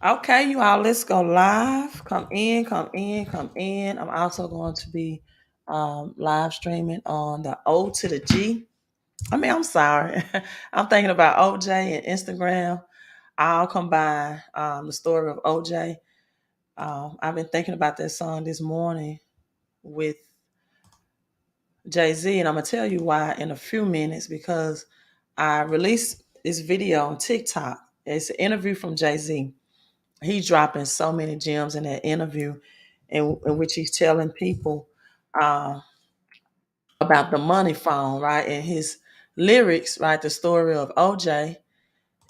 Okay, you all, let's go live. Come in, come in, come in. I'm also going to be live streaming on the O to the G. I'm sorry. I'm thinking about OJ and Instagram. I'll combine the story of OJ. I've been thinking about that song this morning with Jay Z, and I'm going to tell you why in a few minutes because I released this video on TikTok. It's an interview from Jay Z. He's dropping so many gems in that interview in which he's telling people uh, about the money phone, right? And his lyrics, right? The story of OJ.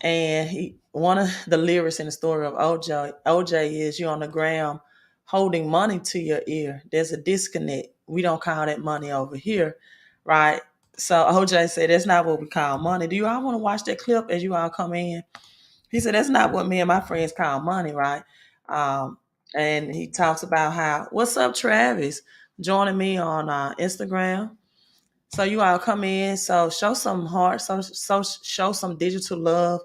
And one of the lyrics in the story of OJ is you're on the ground holding money to your ear. There's a disconnect. We don't call that money over here, right? So OJ said that's not what we call money. Do you all want to watch that clip as you all come in? He said that's not what me and my friends call money, right? Um, and he talks about how, what's up, Travis? Joining me on Instagram. So you all come in. So show some heart. So show some digital love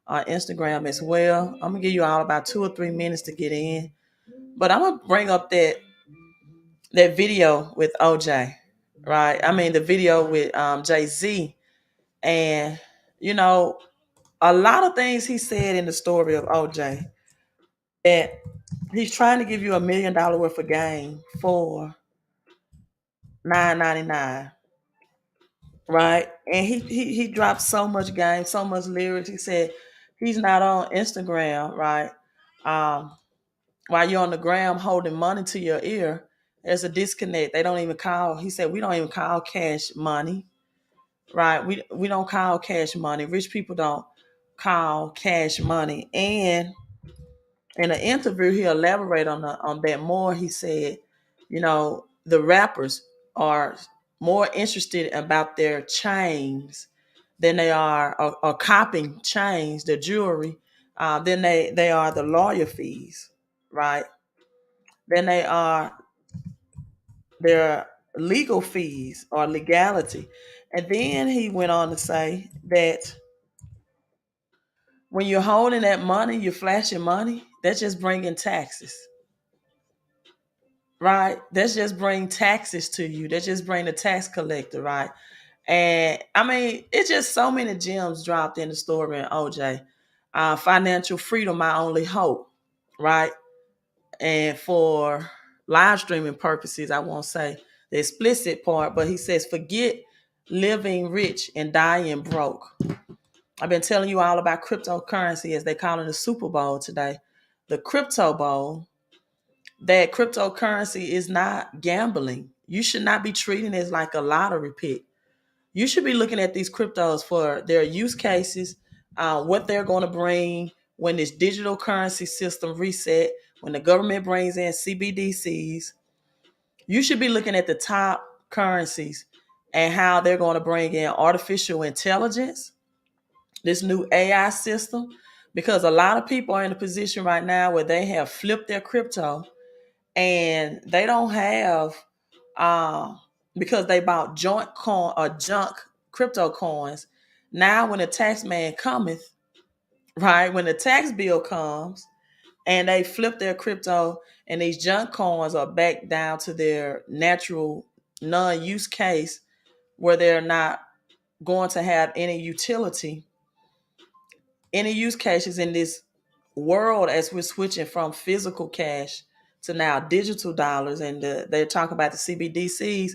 on Instagram as well. I'm gonna give you all about 2 or 3 minutes to get in, but I'm gonna bring up that video with OJ, right? I mean the video with Jay Z, and you know a lot of things he said in the story of OJ that he's trying to give you $1 million worth of game for 9.99, right? And he dropped so much game, so much lyrics. He said he's not on Instagram, right? Um, while you're on the gram holding money to your ear, there's a disconnect. They don't even call. He said we don't even call cash money, right? We don't call cash money. Rich people don't call cash money. And in an interview, he elaborated on that more. He said, the rappers are more interested about their chains than they are or copying chains, the jewelry, than they are the lawyer fees, right? Than they are their legal fees or legality. And then he went on to say that when you're holding that money, you're flashing money, that's just bringing taxes. Right? That's just bring taxes to you. That's just bring the tax collector, right? And I mean, it's just so many gems dropped in the story in OJ. Financial freedom, my only hope, right? And for live streaming purposes, I won't say the explicit part, but he says, forget living rich and dying broke. I've been telling you all about cryptocurrency as they call it the Super Bowl today. The crypto bowl, that cryptocurrency is not gambling. You should not be treating it as like a lottery pick. You should be looking at these cryptos for their use cases, what they're going to bring when this digital currency system reset, when the government brings in CBDCs. You should be looking at the top currencies and how they're going to bring in artificial intelligence, this new AI system, because a lot of people are in a position right now where they have flipped their crypto and they don't have um because they bought joint coin or junk crypto coins. Now when the tax man cometh, right, when the tax bill comes and they flip their crypto and these junk coins are back down to their natural non-use case where they're not going to have any use cases in this world as we're switching from physical cash to now digital dollars, and they're talking about the CBDCs.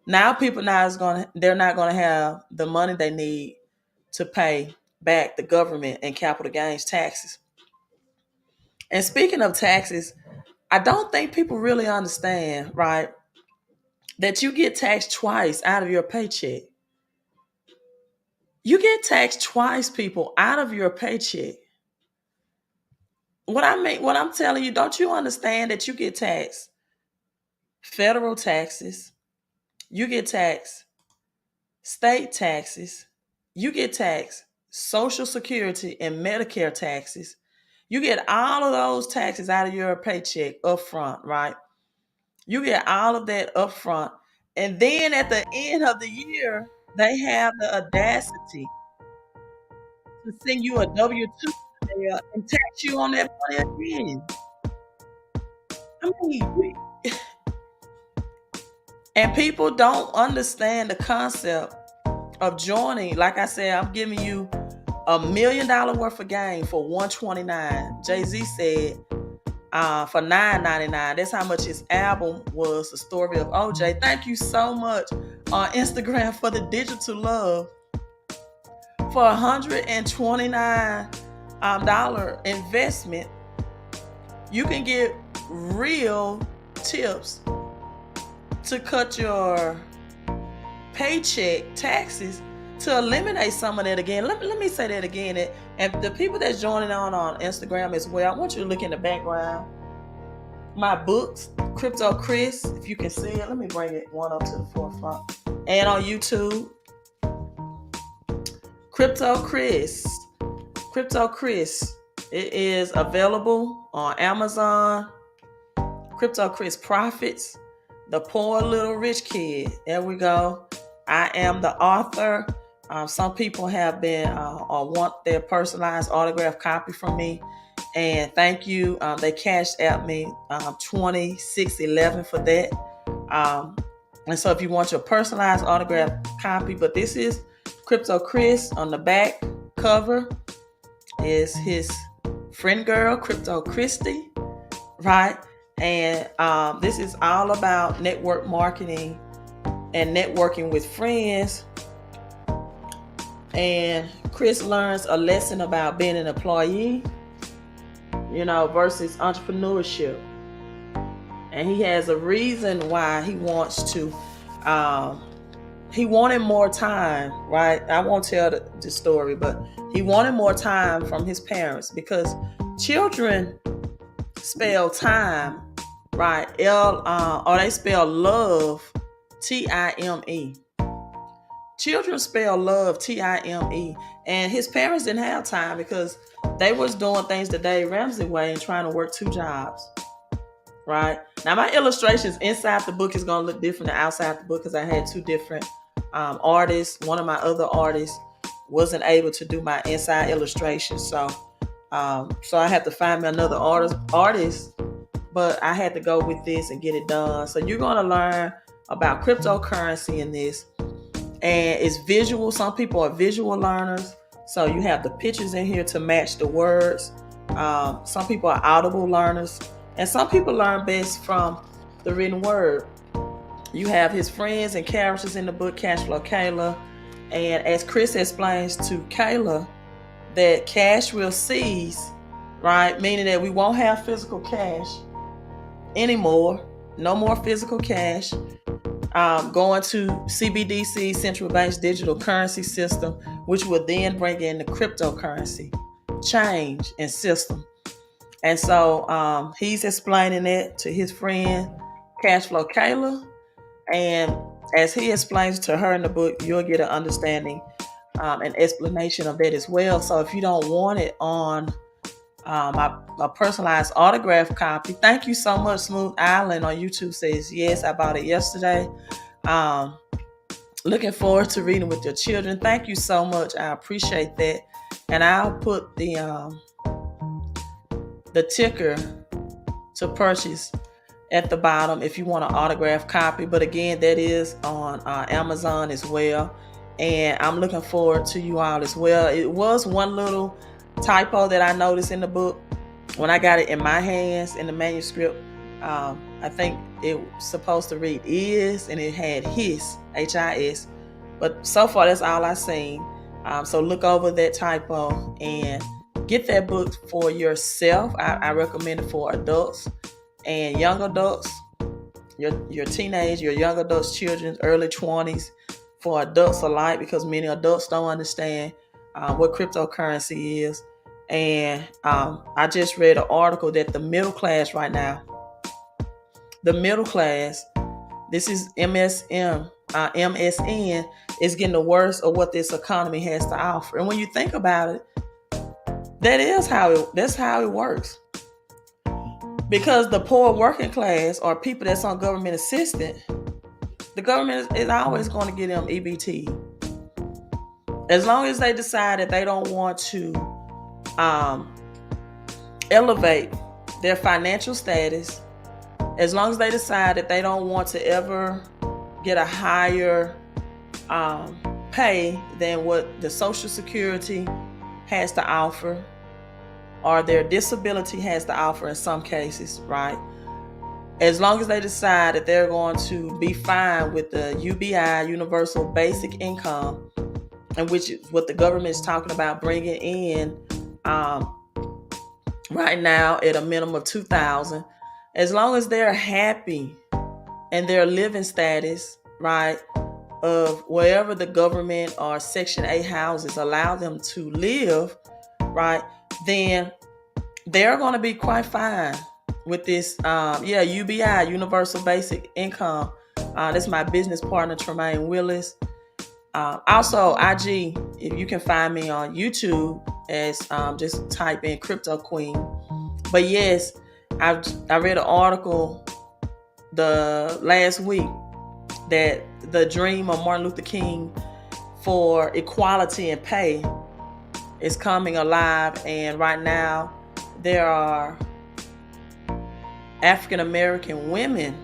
Now people now is going to they're not going to have the money they need to pay back the government and capital gains taxes. And speaking of taxes, I don't think people really understand, right, that you get taxed twice out of your paycheck. You get taxed twice, people, out of your paycheck. What I'm telling you, don't you understand that you get taxed federal taxes, you get taxed state taxes, you get taxed social security and Medicare taxes. You get all of those taxes out of your paycheck up front, right? You get all of that up front. And then at the end of the year, they have the audacity to send you a W 2 there and tax you on that money again. I mean, and people don't understand the concept of joining. Like I said, I'm giving you $1 million worth of game for $129. Jay-Z said for $9.99. That's how much his album was, The Story of OJ. Thank you so much on Instagram for the digital love. For $129 investment, you can get real tips to cut your paycheck taxes to eliminate some of that again. Let me say that again. And the people that's joining on Instagram as well, I want you to look in the background. My books, Crypto Chris, if you can see it, let me bring it one up to the forefront. And on YouTube, Crypto Chris. It is available on Amazon. Crypto Chris Profits, The Poor Little Rich Kid. There we go. I am the author. Some people have been or want their personalized autograph copy from me. And thank you. They cashed out me $26.11 for that. And so if you want your personalized autograph copy, but this is Crypto Chris. On the back cover is his friend girl, Crypto Christy, right? And this is all about network marketing and networking with friends. And Chris learns a lesson about being an employee, versus entrepreneurship. And he has a reason why he wants to, he wanted more time, right? I won't tell the story, but he wanted more time from his parents because children spell time, right? Or they spell love, Time. Children spell love, Time. And his parents didn't have time because they was doing things the Dave Ramsey way and trying to work 2 jobs, right? Now, my illustrations inside the book is going to look different than outside the book because I had 2 different artists. One of my other artists wasn't able to do my inside illustrations. So I had to find me another artist, but I had to go with this and get it done. So you're going to learn about cryptocurrency in this. And it's visual. Some people are visual learners. So you have the pictures in here to match the words. Some people are audible learners. And some people learn best from the written word. You have his friends and characters in the book, Cashflow Kayla. And as Chris explains to Kayla, that cash will cease, right? Meaning that we won't have physical cash anymore. No more physical cash. Going to CBDC, central bank's digital currency system, which will then bring in the cryptocurrency change and system. And so he's explaining it to his friend, Cashflow Kayla. And as he explains to her in the book, you'll get an understanding and explanation of that as well. So if you don't want it on my personalized autograph copy, thank you so much. Smooth Island on YouTube says, yes, I bought it yesterday. Looking forward to reading with your children. Thank you so much. I appreciate that. And I'll put the ticker to purchase at the bottom if you want an autograph copy. But again, that is on Amazon as well. And I'm looking forward to you all as well. It was one little typo that I noticed in the book when I got it in my hands in the manuscript. I think it was supposed to read is, and it had his, H-I-S. But so far, that's all I've seen. So look over that typo and get that book for yourself. I recommend it for adults and young adults, your teenage, your young adults, children, early 20s, for adults alike, because many adults don't understand what cryptocurrency is. And I just read an article that the middle class right now, this is MSN, is getting the worst of what this economy has to offer. And when you think about it, that's how it works. Because the poor working class or people that's on government assistance, the government is always going to give them EBT. As long as they decide that they don't want to elevate their financial status, as long as they decide that they don't want to ever get a higher pay than what the Social Security has to offer, or their disability has to offer in some cases, right? As long as they decide that they're going to be fine with the UBI, Universal Basic Income, and which is what the government is talking about bringing in right now at a minimum of $2,000. As long as they're happy and their living status, right, of wherever the government or Section 8 houses allow them to live, right, then they're going to be quite fine with this, UBI, Universal Basic Income. This is my business partner, Tremaine Willis. Also, IG, if you can find me on YouTube as just type in Crypto Queen. But yes, I read an article the last week that the dream of Martin Luther King for equality and pay is coming alive. And right now, there are African American women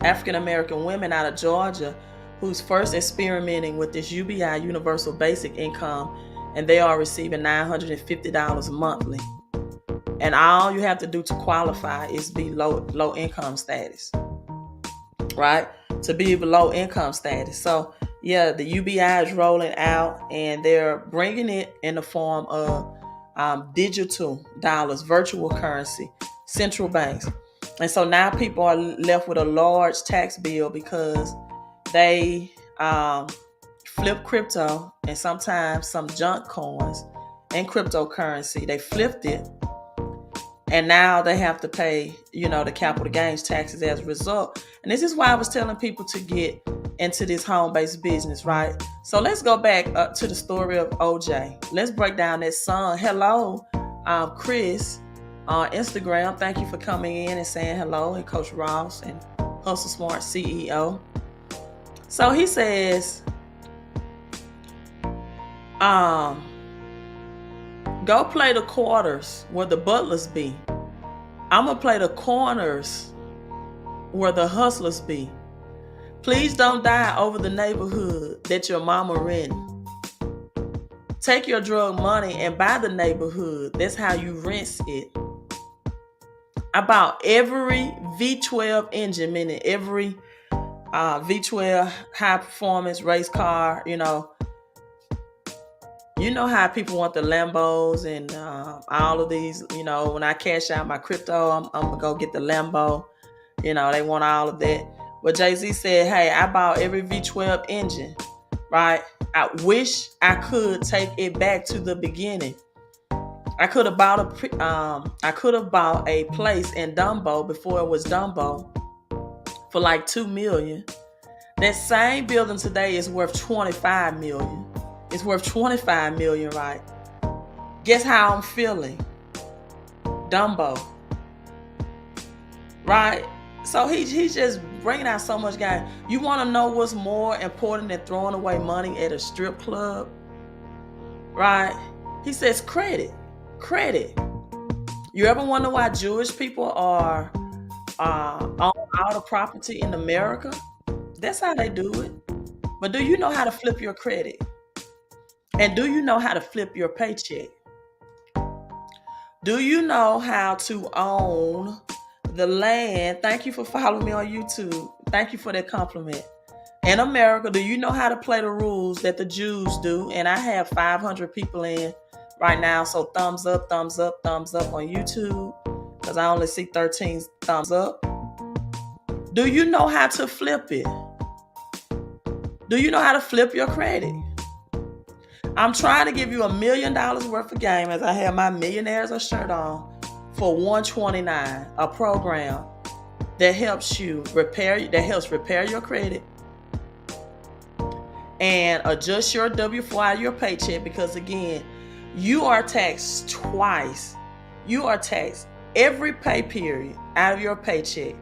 out of Georgia who's first experimenting with this UBI, Universal Basic Income, and they are receiving $950 monthly. And all you have to do to qualify is be low income status, right? To be low income status. So yeah, the UBI is rolling out, and they're bringing it in the form of digital dollars, virtual currency, central banks. And so now people are left with a large tax bill because they flip crypto and sometimes some junk coins and cryptocurrency. They flipped it, and now they have to pay, the capital gains taxes as a result. And this is why I was telling people to get into this home-based business, right? So let's go back up to the story of OJ. Let's break down that song. Hello, Chris on Instagram. Thank you for coming in and saying hello, and Coach Ross and Hustle Smart CEO. So he says, go play the quarters where the butlers be. I'm going to play the corners where the hustlers be. Please don't die over the neighborhood that your mama renting. Take your drug money and buy the neighborhood. That's how you rinse it. I bought every V12 engine, meaning every V12 high performance race car. You know how people want the Lambos and all of these. When I cash out my crypto, I'm gonna go get the Lambo. They want all of that. But Jay-Z said, hey, I bought every V12 engine, right? I wish I could take it back to the beginning. I could have bought a place in Dumbo before it was Dumbo for like $2 million. That same building today is worth $25 million. It's worth $25 million, right? Guess how I'm feeling? Dumbo. Right? So he's just bringing out so much game. You want to know what's more important than throwing away money at a strip club? Right? He says credit. Credit. You ever wonder why Jewish people are on all the property in America? That's how they do it. But do you know how to flip your credit? And do you know how to flip your paycheck? Do you know how to own the land? Thank you for following me on YouTube. Thank you for that compliment. In America, do you know how to play the rules that the Jews do? And I have 500 people in right now. So thumbs up, thumbs up, thumbs up on YouTube, because I only see 13 thumbs up. Do you know how to flip it? Do you know how to flip your credit? I'm trying to give you $1 million worth of game, as I have my Millionaires a shirt on, for $129, a program that helps repair your credit and adjust your W-4 out of your paycheck, because again, you are taxed twice. You are taxed every pay period out of your paycheck.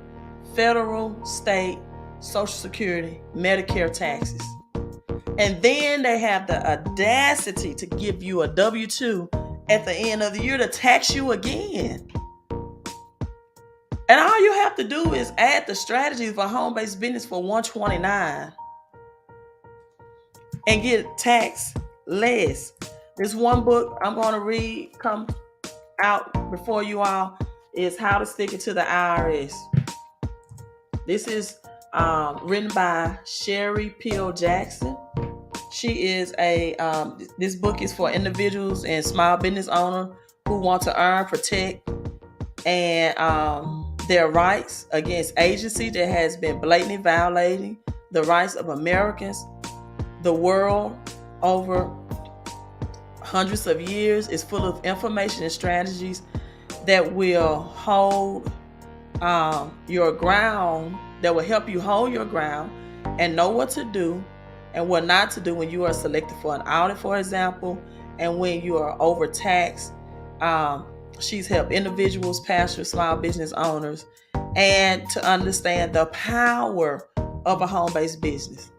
Federal, state, Social Security, Medicare taxes. And then they have the audacity to give you a W-2 at the end of the year to tax you again. And all you have to do is add the strategies for home-based business for $129 and get tax less. This one book I'm going to read come out before you all is How to Stick It to the IRS. This is written by Sherry Peel Jackson. She is this book is for individuals and small business owners who want to earn, protect, and their rights against agency that has been blatantly violating the rights of Americans. The world over hundreds of years is full of information and strategies that will hold your ground, that will help you hold your ground and know what to do and what not to do when you are selected for an audit, for example, and when you are overtaxed. She's helped individuals, pastors, small business owners, and to understand the power of a home-based business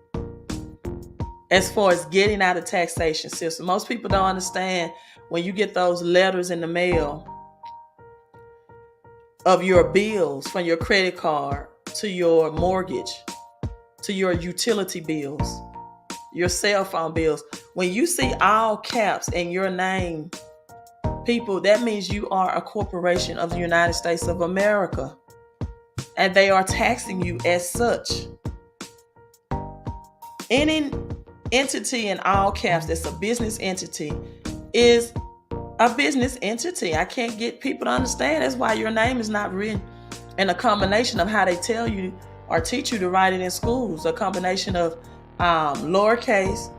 as far as getting out of taxation system. Most people don't understand when you get those letters in the mail of your bills, from your credit card to your mortgage to your utility bills, your cell phone bills. When you see all caps in your name, people, that means you are a corporation of the United States of America, and they are taxing you as such. Any entity in all caps that's a business entity is a business entity. I can't get people to understand. That's why your name is not written in a combination of how they tell you or teach you to write it in schools, a combination of lowercase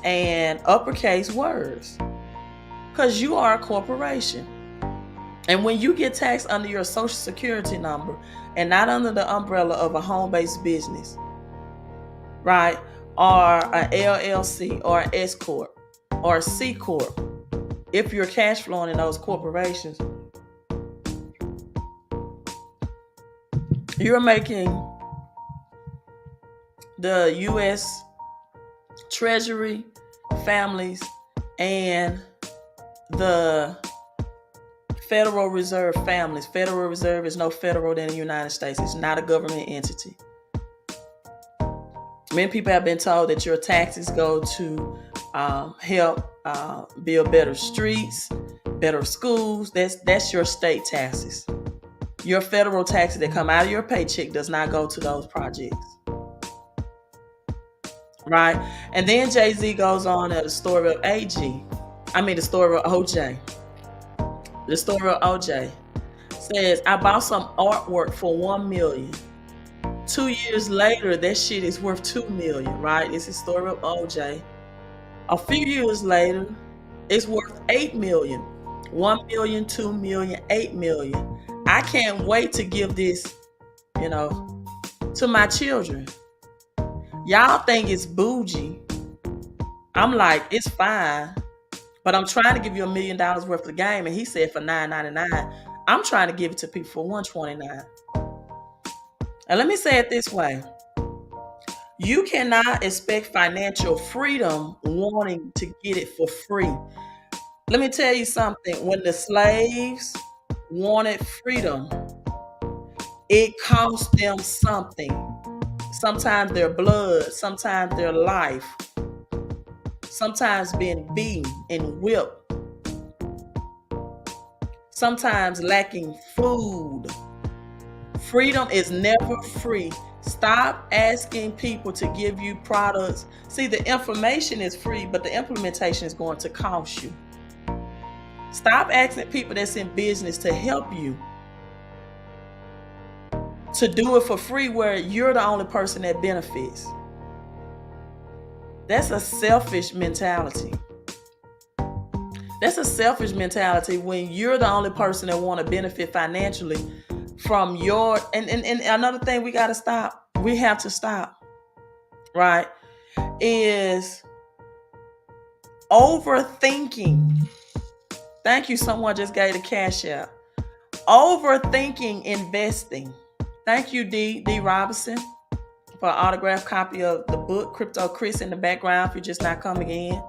and uppercase words, because you are a corporation. And when you get taxed under your social security number and not under the umbrella of a home-based business, right, or an LLC or an S Corp or a C Corp, if you're cash flowing in those corporations, you're making the U.S. Treasury, families, and the Federal Reserve families. Federal Reserve is no federal than the United States. It's not a government entity. Many people have been told that your taxes go to help build better streets, better schools. That's your state taxes. Your federal taxes that come out of your paycheck does not go to those projects. Right? And then Jay-Z goes on at the story of the story of OJ. The story of OJ says, I bought some artwork for $1 million. 2 years later, that shit is worth $2 million, right? It's the story of OJ. A few years later, it's worth $8 million. 1 million, 2 million, 8 million. I can't wait to give this, to my children. Y'all think it's bougie. I'm like, it's fine, but I'm trying to give you $1 million worth of the game. And he said for $9.99. I'm trying to give it to people for $129. And let me say it this way. You cannot expect financial freedom wanting to get it for free. Let me tell you something. When the slaves wanted freedom, it cost them something. Sometimes their blood, sometimes their life, sometimes being beaten and whipped, sometimes lacking food. Freedom is never free. Stop asking people to give you products. See, the information is free, but the implementation is going to cost you. Stop asking people that's in business to help you to do it for free where you're the only person that benefits. That's a selfish mentality. That's a selfish mentality when you're the only person that want to benefit financially from your, and another thing we have to stop, right, is overthinking. Thank you, someone just gave the cash out. Overthinking investing. Thank you, D. Robinson, for an autographed copy of the book, Crypto Chris, in the background if you're just not coming in.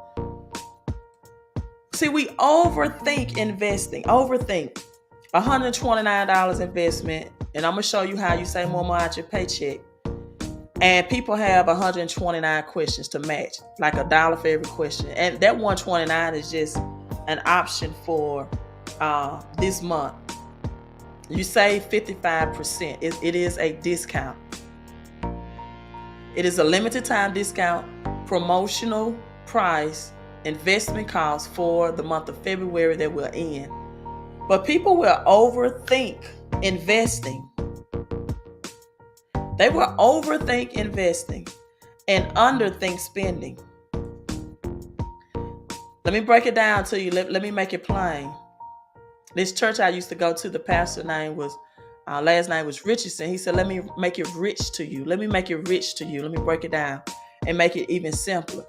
See, we overthink investing. Overthink. $129 investment And I'm going to show you how you save more out your paycheck. And people have 129 questions to match, like $1 for every question. And that 129 is just an option for this month. You save 55%. It is a discount. It is a limited time discount, promotional price, investment cost for the month of February that we're in. But people will overthink investing. They will overthink investing and underthink spending. Let me break it down to you. Let me make it plain. This church I used to go to, the pastor name was, last name was Richardson. He said, let me make it rich to you. Let me make it rich to you. Let me break it down and make it even simpler.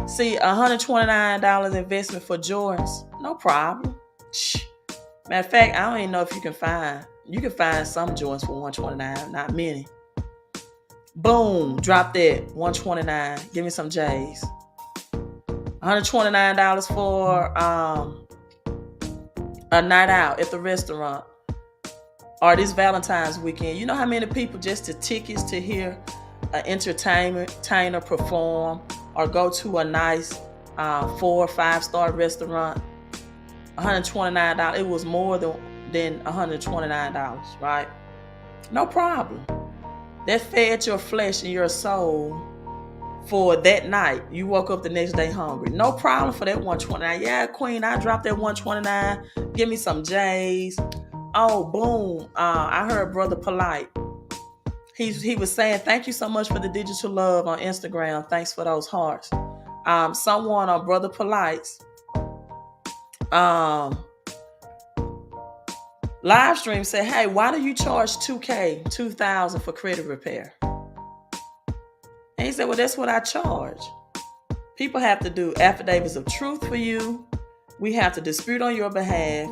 See, $129 investment for Jordans, no problem. Matter of fact, I don't even know if you can find some Jordans for $129, not many. Boom, drop that, $129. Give me some J's. $129 for a night out at the restaurant, or this Valentine's weekend. You know how many people just to tickets to hear an entertainer perform or go to a nice 4 or 5 star restaurant? $129. It was more than $129, right? No problem. That fed your flesh and your soul for that night. You woke up the next day hungry. No problem for that $129. Yeah, Queen, I dropped that $129. Give me some J's. Oh, boom. I heard Brother Polite. He was saying, thank you so much for the digital love on Instagram. Thanks for those hearts. Someone on Brother Polite's live stream said, hey, why do you charge $2,000 for credit repair? And he said, well, that's what I charge. People have to do affidavits of truth for you. We have to dispute on your behalf.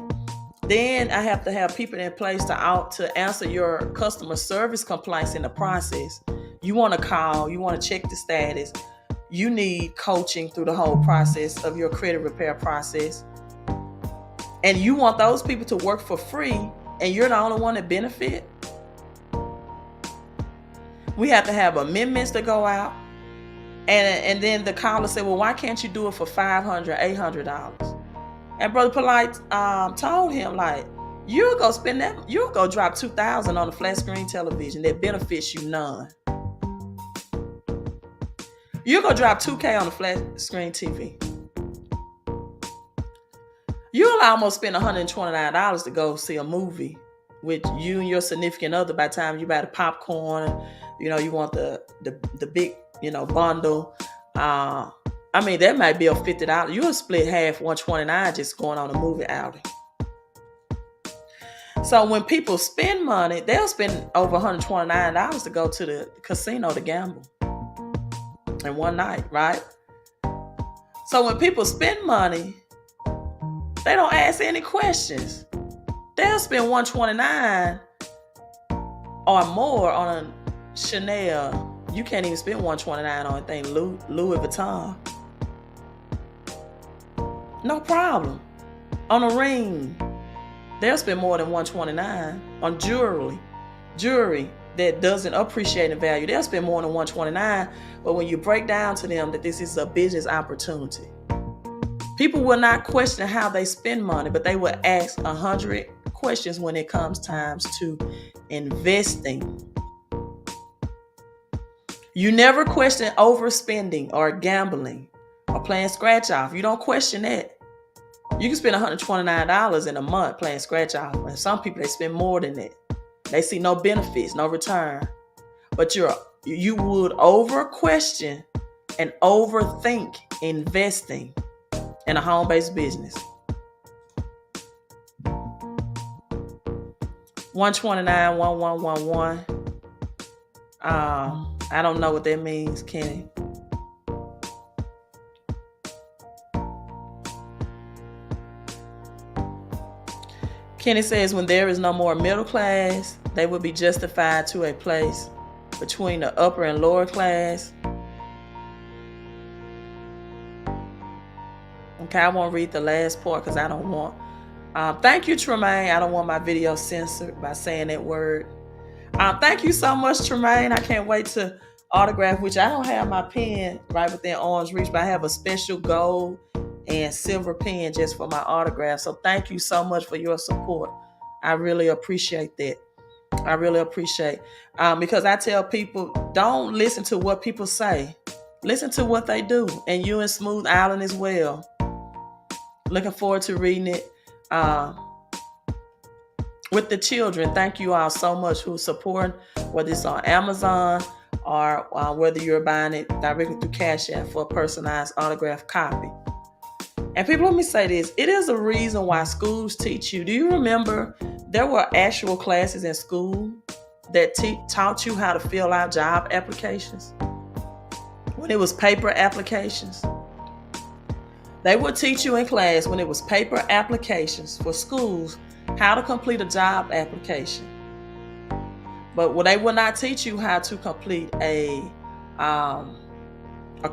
Then I have to have people in place to answer your customer service complaints in the process. You want to call, you want to check the status. You need coaching through the whole process of your credit repair process. And you want those people to work for free, and you're the only one that benefit. We have to have amendments to go out. And then the caller said, well, why can't you do it for $500, $800? And Brother Polite told him, like, you'll go spend that, you'll go drop $2,000 on a flat screen television that benefits you none. You'll go drop $2,000 on a flat screen TV. You'll almost spend $129 to go see a movie with you and your significant other. By the time you buy the popcorn, you want the big, bundle. That might be a $50. You'll split half $129 just going on a movie outing. So when people spend money, they'll spend over $129 to go to the casino to gamble in one night, right? So when people spend money, they don't ask any questions. They'll spend $129 or more on a Chanel. You can't even spend $129 on anything Louis Vuitton. No problem. On a ring, they'll spend more than $129 on jewelry that doesn't appreciate in value. They'll spend more than $129. But when you break down to them that this is a business opportunity, people will not question how they spend money, but they will ask 100 questions when it comes time to investing. You never question overspending or gambling or playing scratch off. You don't question that. You can spend $129 in a month playing scratch off. And some people, they spend more than that. They see no benefits, no return. But you would over question and overthink investing in a home-based business. $129, 1111. I don't know what that means, Kenny. Kenny says, when there is no more middle class, they will be justified to a place between the upper and lower class. Okay, I won't read the last part because I don't want. Thank you, Tremaine. I don't want my video censored by saying that word. Thank you so much, Tremaine. I can't wait to autograph, which I don't have my pen right within arm's reach, but I have a special gold and silver pen just for my autograph. So thank you so much for your support. I really appreciate that. I really appreciate because I tell people, don't listen to what people say. Listen to what they do. And you in Smooth Island as well. Looking forward to reading it with the children. Thank you all so much who support, whether it's on Amazon or whether you're buying it directly through Cash App for a personalized autographed copy. And people, let me say this. It is a reason why schools teach you. Do you remember there were actual classes in school that taught you how to fill out job applications? When it was paper applications. They would teach you in class when it was paper applications for schools how to complete a job application. But they will not teach you how to complete a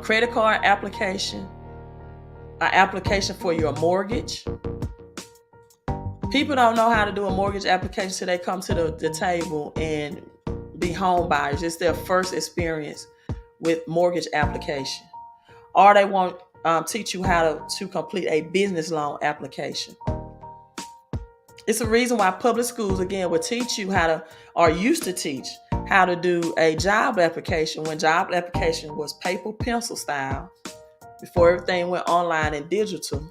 credit card application, an application for your mortgage. People don't know how to do a mortgage application till they come to the table and be home buyers. It's their first experience with mortgage application. Or they won't teach you how to complete a business loan application. It's a reason why public schools, again, will teach you how to, or used to teach, how to do a job application when job application was paper pencil style before everything went online and digital.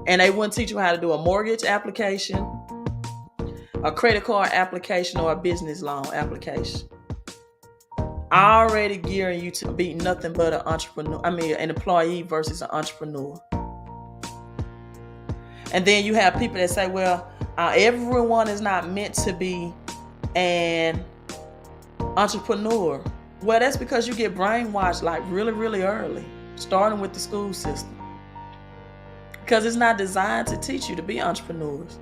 And they wouldn't teach you how to do a mortgage application, a credit card application, or a business loan application. Already gearing you to be nothing but an employee versus an entrepreneur. And then you have people that say, well, everyone is not meant to be an entrepreneur. Well, that's because you get brainwashed like really, really early, starting with the school system. Because it's not designed to teach you to be entrepreneurs.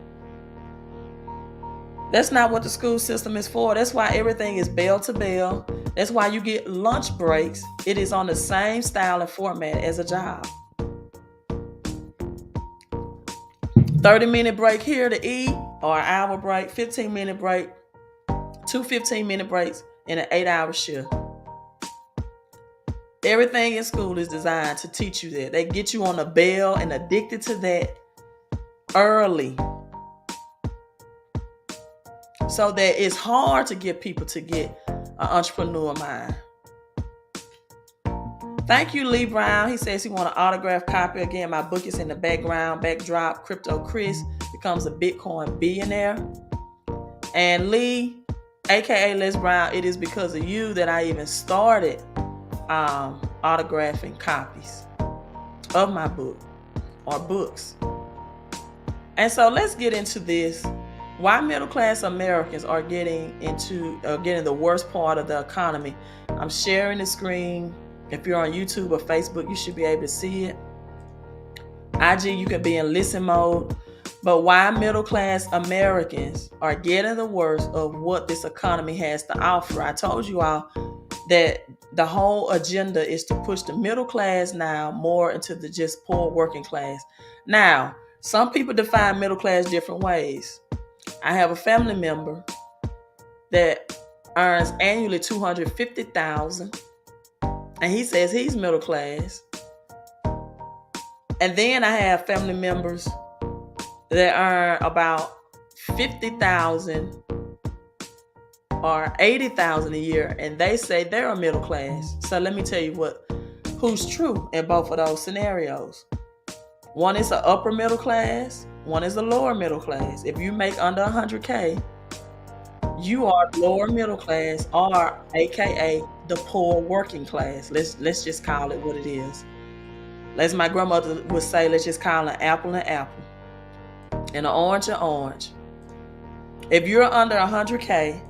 That's not what the school system is for. That's why everything is bell to bell. That's why you get lunch breaks. It is on the same style and format as a job. 30-minute break here to eat, or an hour break, 15-minute break, 2 15-minute breaks, and an 8-hour shift. Everything in school is designed to teach you that. They get you on a bell and addicted to that early. So that it's hard to get people to get an entrepreneur mind. Thank you, Lee Brown. He says he wants an autographed copy. Again, my book is in the backdrop. Crypto Chris becomes a Bitcoin billionaire. And Lee, aka Les Brown, it is because of you that I even started autographing copies of my book or books. And so let's get into this. Why middle class Americans are getting the worst part of the economy. I'm sharing the screen. If you're on YouTube or Facebook, you should be able to see it. IG, you can be in listen mode. But why middle class Americans are getting the worst of what this economy has to offer. I told you all that the whole agenda is to push the middle class now more into the just poor working class. Now, some people define middle class different ways. I have a family member that earns annually $250,000, and he says he's middle class. And then I have family members that earn about $50,000 or $80,000 a year, and they say they're a middle class. So let me tell you who's true in both of those scenarios. One is an upper middle class. One is a lower middle class. If you make under 100K, you are lower middle class, or AKA the poor working class. Let's just call it what it is. As my grandmother would say, let's just call an apple an apple and an orange an orange. If you're under 100K,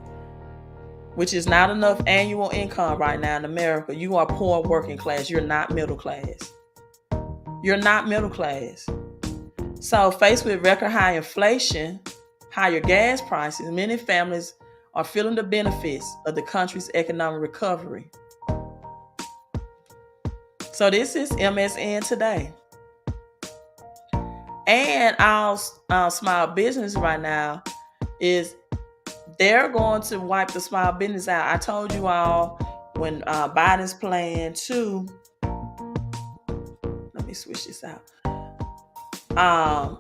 which is not enough annual income right now in America, you are poor working class. You're not middle class. You're not middle class. So faced with record high inflation, higher gas prices, many families are feeling the benefits of the country's economic recovery. So this is MSN Today. And our small business right now is They're going to wipe the small business out. I told you all when Biden's plan to, let me switch this out.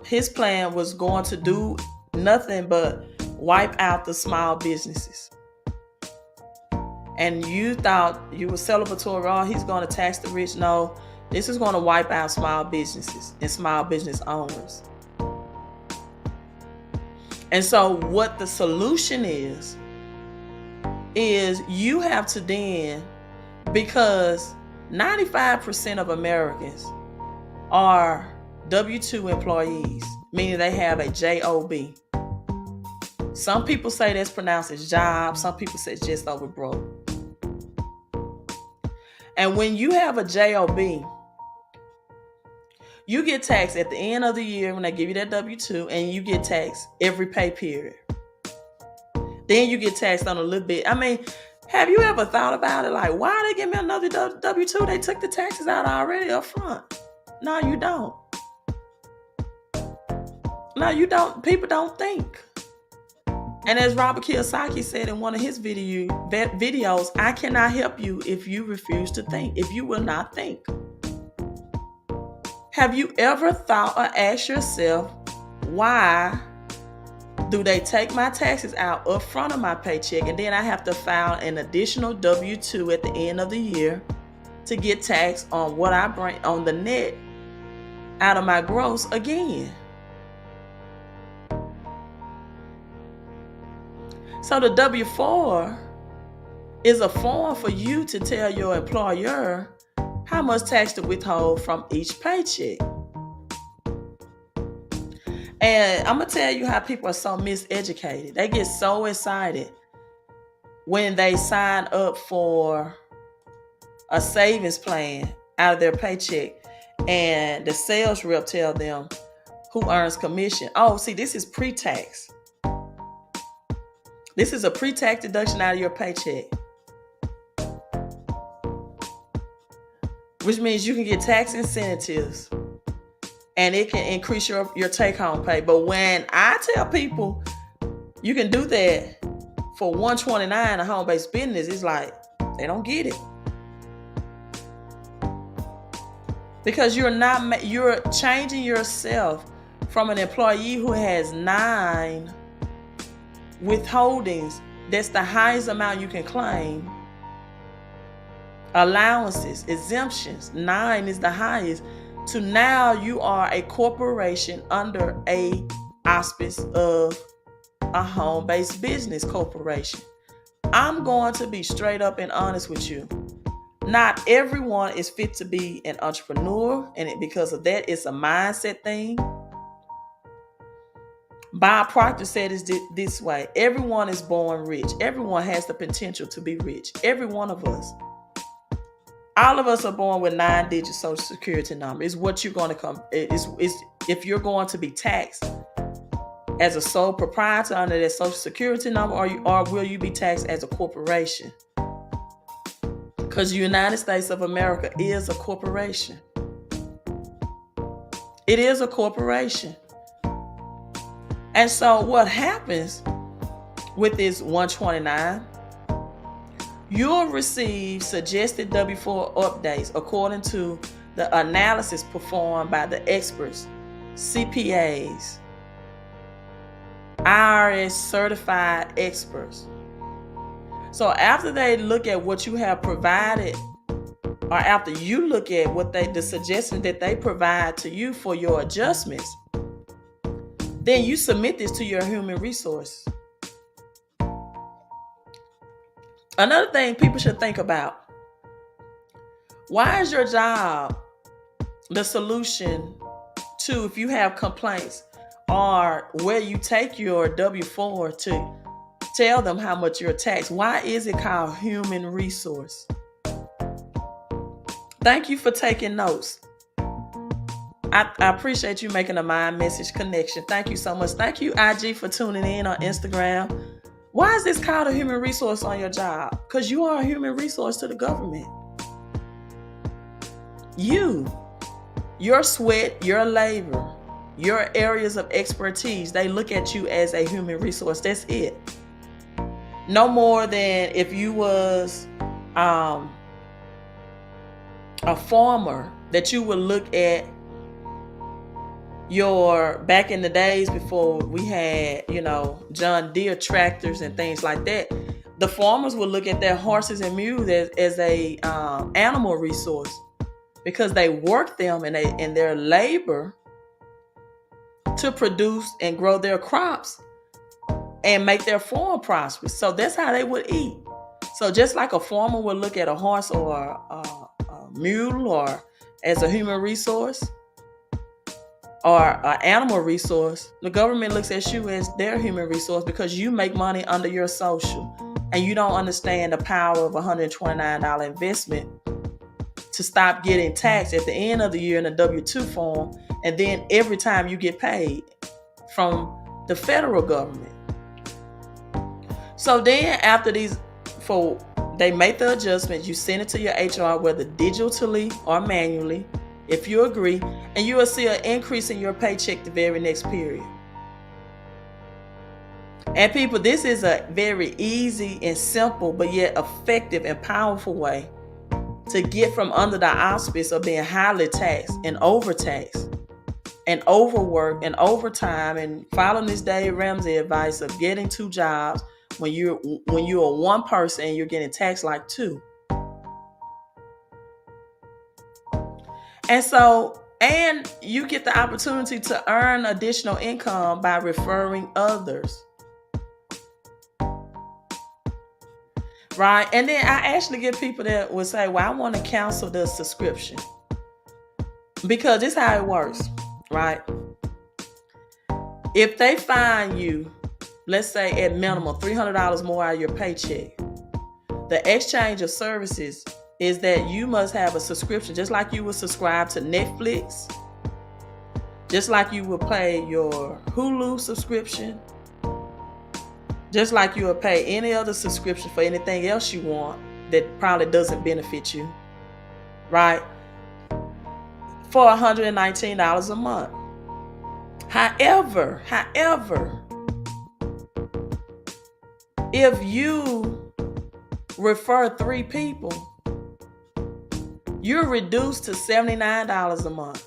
His plan was going to do nothing but wipe out the small businesses. And you thought you were celebratory, oh, he's going to tax the rich. No, this is going to wipe out small businesses and small business owners. And so what the solution is you have to then, because 95% of Americans are W-2 employees, meaning they have a job. Some people say that's pronounced as job. Some people say just over broke. And when you have a job, you get taxed at the end of the year when they give you that W-2, and you get taxed every pay period. Then you get taxed on a little bit. I mean, have you ever thought about it? Like, why they give me another W-2? They took the taxes out already up front. No, you don't. No, you don't. People don't think. And as Robert Kiyosaki said in one of his videos, I cannot help you if you refuse to think, if you will not think. Have you ever thought or asked yourself, why do they take my taxes out up front of my paycheck, and then I have to file an additional W-2 at the end of the year to get taxed on what I bring on the net out of my gross again? So the W-4 is a form for you to tell your employer how much tax to withhold from each paycheck. And I'm going to tell you how people are so miseducated. They get so excited when they sign up for a savings plan out of their paycheck, and the sales rep tell them who earns commission. Oh, see, this is pre-tax. This is a pre-tax deduction out of your paycheck, which means you can get tax incentives and it can increase your take-home pay. But when I tell people you can do that for $129 a home-based business, it's like they don't get it. Because you're changing yourself from an employee who has 9 withholdings, that's the highest amount you can claim, allowances, exemptions, 9 is the highest, to now you are a corporation under a auspice of a home-based business corporation. I'm going to be straight up and honest with you. Not everyone is fit to be an entrepreneur, and because of that, it's a mindset thing. Bob Proctor said it this way: everyone is born rich. Everyone has the potential to be rich. Every one of us. All of us are born with 9-digit social security number. It's what you're going to come. It's if you're going to be taxed as a sole proprietor under that social security number, or will you be taxed as a corporation? Because the United States of America is a corporation. It is a corporation. And so what happens with this 129, you'll receive suggested W-4 updates according to the analysis performed by the experts, CPAs, IRS certified experts. So after they look at what you have provided, or after you look at what the suggestion that they provide to you for your adjustments, then you submit this to your human resources. Another thing people should think about: why is your job the solution to, if you have complaints, or where you take your W-4 to tell them how much you're taxed? Why is it called human resource? Thank you for taking notes. I appreciate you making a mind message connection. Thank you so much. Thank you, IG, for tuning in on Instagram. Why is this called a human resource on your job? Because you are a human resource to the government. Your sweat, your labor, your areas of expertise, they look at you as a human resource. That's it. No more than if you was um, a farmer, that you would look at your, back in the days before we had, John Deere tractors and things like that. The farmers would look at their horses and mules as a animal resource, because they work them and their labor to produce and grow their crops and make their farm prosperous. So that's how they would eat. So just like a farmer would look at a horse or a mule or as a human resource or an animal resource, the government looks at you as their human resource, because you make money under your social, and you don't understand the power of $129 investment to stop getting taxed at the end of the year in a W-2 form, and then every time you get paid from the federal government. So then after they make the adjustments, you send it to your HR, whether digitally or manually, if you agree, and you will see an increase in your paycheck the very next period. And people, this is a very easy and simple, but yet effective and powerful way to get from under the auspice of being highly taxed and overtaxed and overworked and overtime, and following this Dave Ramsey advice of getting 2 jobs when you're one person and you're getting taxed like 2. And you get the opportunity to earn additional income by referring others. Right? And then I actually get people that would say, well, I want to cancel the subscription. Because this is how it works, right? If they find you, let's say at minimum $300 more out of your paycheck, the exchange of services is that you must have a subscription, just like you would subscribe to Netflix, just like you would pay your Hulu subscription, just like you would pay any other subscription for anything else you want that probably doesn't benefit you, right? For $119 a month. However, if you refer 3 people, you're reduced to $79 a month.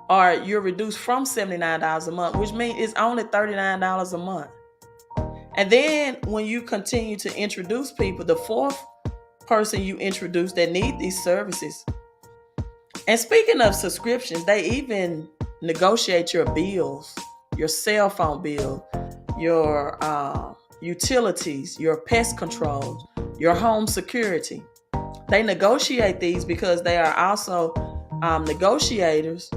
Or you're reduced from $79 a month, which means it's only $39 a month. And then when you continue to introduce people, the 4th person you introduce that need these services. And speaking of subscriptions, they even negotiate your bills, your cell phone bill, your utilities, your pest control, your home security. They negotiate these because they are also negotiators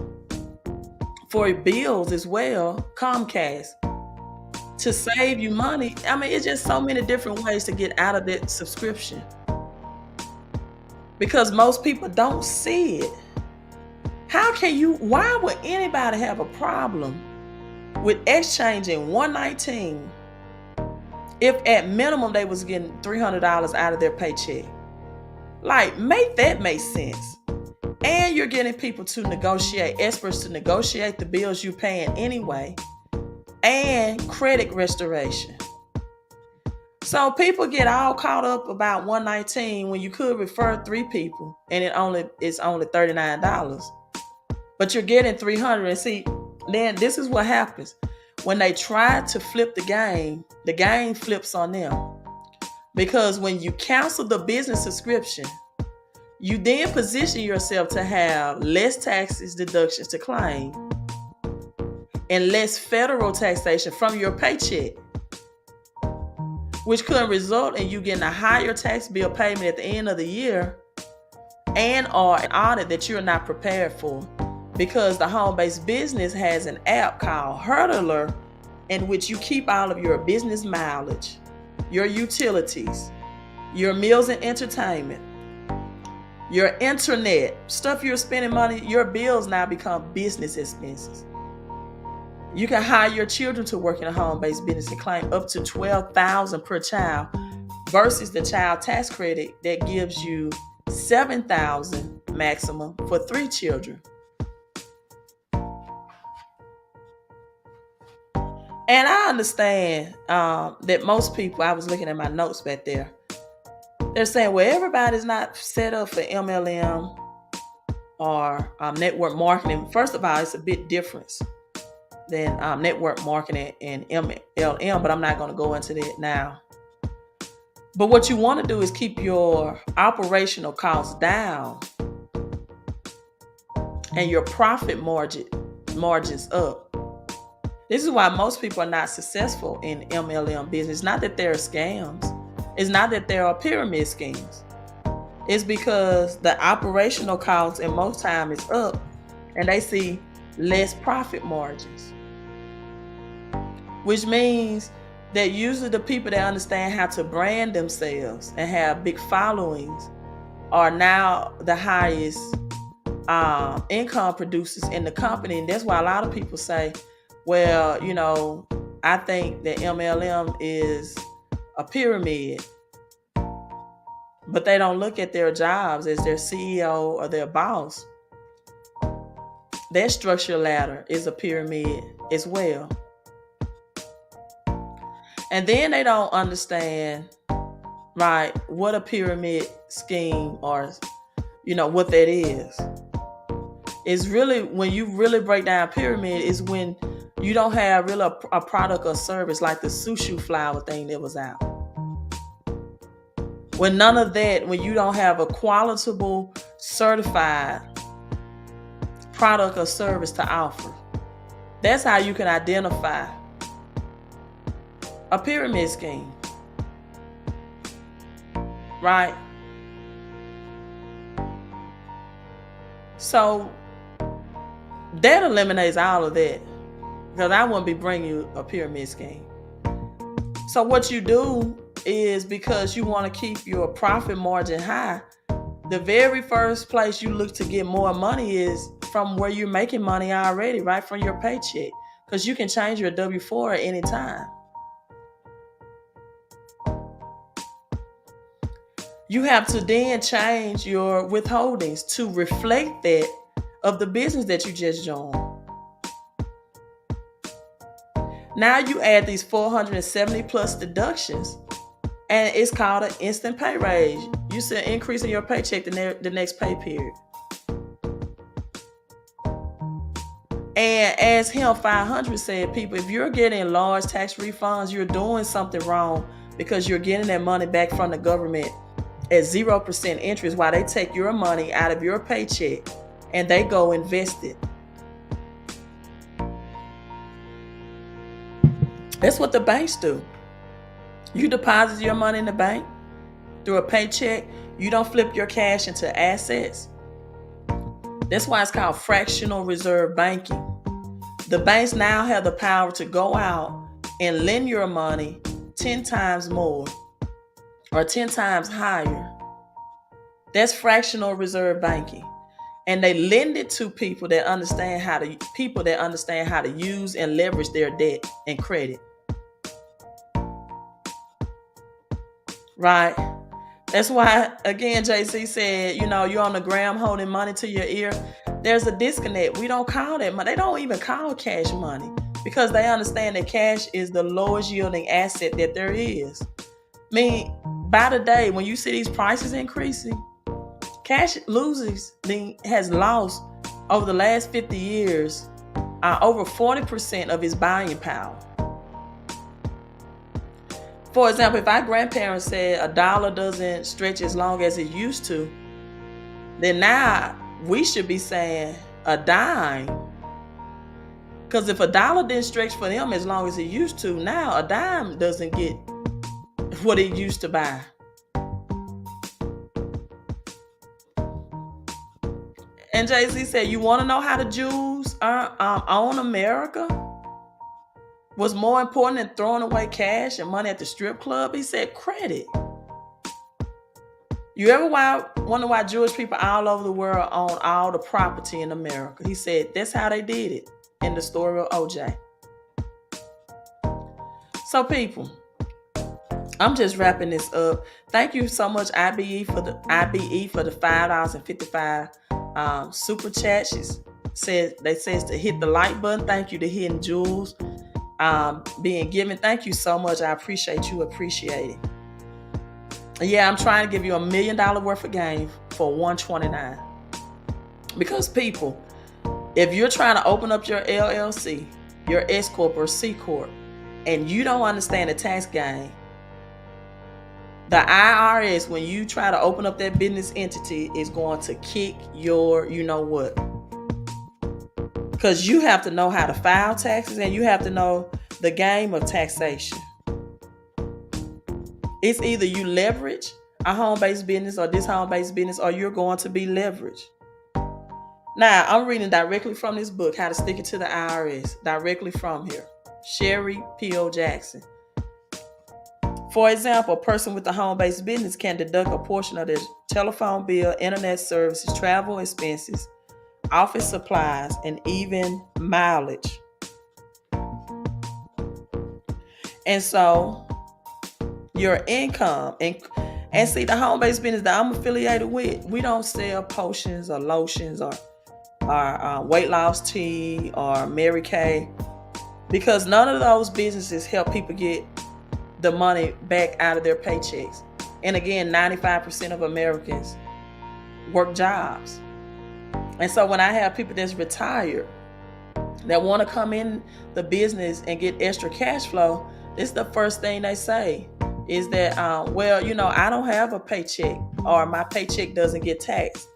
for bills as well, Comcast, to save you money. I mean, it's just so many different ways to get out of that subscription, because most people don't see it. Why would anybody have a problem with exchanging $119 if at minimum they was getting $300 out of their paycheck? Like, make that make sense. And you're getting people to negotiate, experts to negotiate the bills you're paying anyway, and credit restoration. So people get all caught up about $119 when you could refer 3 people and it's only $39. But you're getting $300. And see, then this is what happens. When they try to flip the game flips on them. Because when you cancel the business subscription, you then position yourself to have less taxes, deductions to claim, and less federal taxation from your paycheck, which could result in you getting a higher tax bill payment at the end of the year or an audit that you're not prepared for. Because the home-based business has an app called Hurdler, in which you keep all of your business mileage, your utilities, your meals and entertainment, your internet, stuff you're spending money, your bills now become business expenses. You can hire your children to work in a home-based business and claim up to $12,000 per child versus the child tax credit that gives you $7,000 maximum for 3 children. And I understand that most people, I was looking at my notes back there, they're saying, well, everybody's not set up for MLM or network marketing. First of all, it's a bit different than network marketing and MLM, but I'm not going to go into that now. But what you want to do is keep your operational costs down and your profit margins up. This is why most people are not successful in MLM business. It's not that there are scams. It's not that there are pyramid schemes. It's because the operational costs and most time is up and they see less profit margins. Which means that usually the people that understand how to brand themselves and have big followings are now the highest income producers in the company. And that's why a lot of people say, well, I think that MLM is a pyramid. But they don't look at their jobs as their CEO or their boss. Their structure ladder is a pyramid as well. And then they don't understand, right, what a pyramid scheme or, what that is. It's really, when you really break down pyramid, is when you don't have really a product or service like the sushi flour thing that was out. When none of that, when you don't have a qualitable, certified product or service to offer. That's how you can identify a pyramid scheme. Right? So that eliminates all of that. Because I wouldn't be bringing you a pyramid scheme. So what you do is, because you want to keep your profit margin high, the very first place you look to get more money is from where you're making money already, right from your paycheck, because you can change your W-4 at any time. You have to then change your withholdings to reflect that of the business that you just joined. Now you add these 470 plus deductions, and it's called an instant pay raise. You see an increase in your paycheck the next pay period. And as Him 500 said, people, if you're getting large tax refunds, you're doing something wrong, because you're getting that money back from the government at 0% interest while they take your money out of your paycheck and they go invest it. That's what the banks do. You deposit your money in the bank through a paycheck. You don't flip your cash into assets. That's why it's called fractional reserve banking. The banks now have the power to go out and lend your money 10 times more or 10 times higher. That's fractional reserve banking. And they lend it to people that understand how to use and leverage their debt and credit. Right? That's why, again, JC said, you're on the gram holding money to your ear. There's a disconnect. We don't call that money. They don't even call cash money, because they understand that cash is the lowest yielding asset that there is. I mean, by the day, when you see these prices increasing, cash has lost over the last 50 years over 40% of its buying power. For example, if our grandparents said a dollar doesn't stretch as long as it used to, then now we should be saying a dime. Because if a dollar didn't stretch for them as long as it used to, now a dime doesn't get what it used to buy. And Jay-Z said, you want to know how the Jews own America? Was more important than throwing away cash and money at the strip club? He said credit. You ever wonder why Jewish people all over the world own all the property in America? He said that's how they did it in the story of OJ. So people, I'm just wrapping this up. Thank you so much, IBE, for the $5.55 super chat. She says to hit the like button. Thank you to Hidden Jewels. being given. Thank you so much. I appreciate you. Appreciate it. Yeah, I'm trying to give you $1 million worth of game for $129. Because people, if you're trying to open up your LLC, your S Corp or C Corp, and you don't understand the tax game, the IRS, when you try to open up that business entity, is going to kick your you know what. Because you have to know how to file taxes and you have to know the game of taxation. It's either you leverage a home-based business or this home-based business, or you're going to be leveraged. Now, I'm reading directly from this book, How to Stick It to the IRS, directly from here. Sherry P.O. Jackson. For example, a person with a home-based business can deduct a portion of their telephone bill, internet services, travel expenses, office supplies, and even mileage. And so your income and see, the home-based business that I'm affiliated with, we don't sell potions or lotions or weight loss tea or Mary Kay, because none of those businesses help people get the money back out of their paychecks. And again, 95% of Americans work jobs. And so when I have people that's retired that want to come in the business and get extra cash flow, this is the first thing they say is that, well, I don't have a paycheck, or my paycheck doesn't get taxed.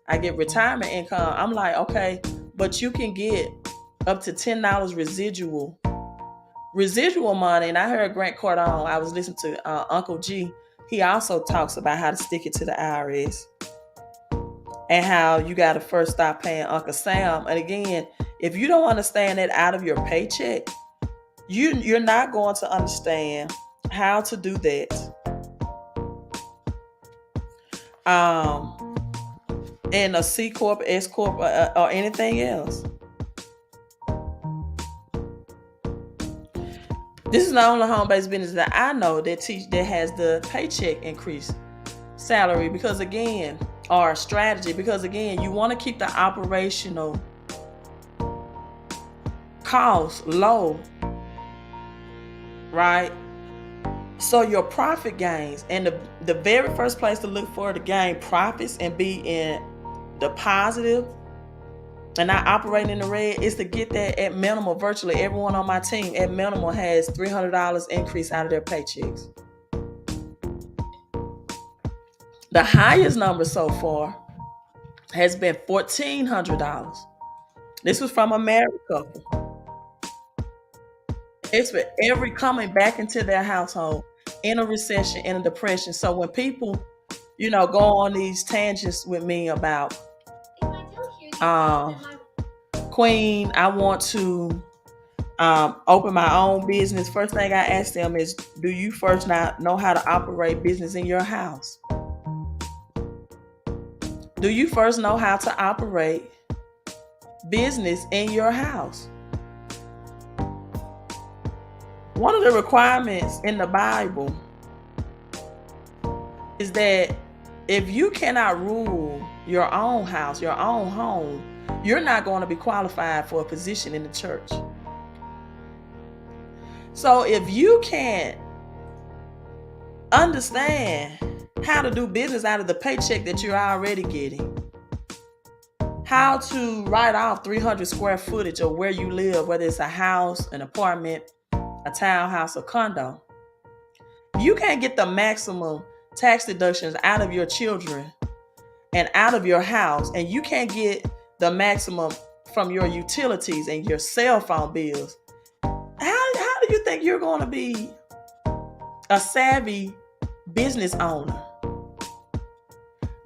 I get retirement income. I'm like, okay, but you can get up to $10 residual money. And I heard Grant Cardone, I was listening to Uncle G. He also talks about how to stick it to the IRS and how you got to first stop paying Uncle Sam. And again, if you don't understand that out of your paycheck, you're not going to understand how to do that. In a C Corp, S Corp, or anything else. This is the only home-based business that I know that has the paycheck increase salary, because again, or strategy, because again, you want to keep the operational costs low, right? So your profit gains, and the very first place to look for to gain profits and be in the positive and not operating in the red is to get that at minimum. Virtually everyone on my team at minimum has $300 increase out of their paychecks. The highest number so far has been $1,400. This was from a married couple. It's for every coming back into their household in a recession, in a depression. So when people, go on these tangents with me about, Queen, I want to open my own business. First thing I ask them is, do you first not know how to operate business in your house? Do you first know how to operate business in your house? One of the requirements in the Bible is that if you cannot rule your own house, your own home, you're not going to be qualified for a position in the church. So if you can't understand how to do business out of the paycheck that you're already getting, how to write off 300 square footage of where you live, whether it's a house, an apartment, a townhouse, or condo, you can't get the maximum tax deductions out of your children and out of your house, and you can't get the maximum from your utilities and your cell phone bills, how do you think you're going to be a savvy business owner?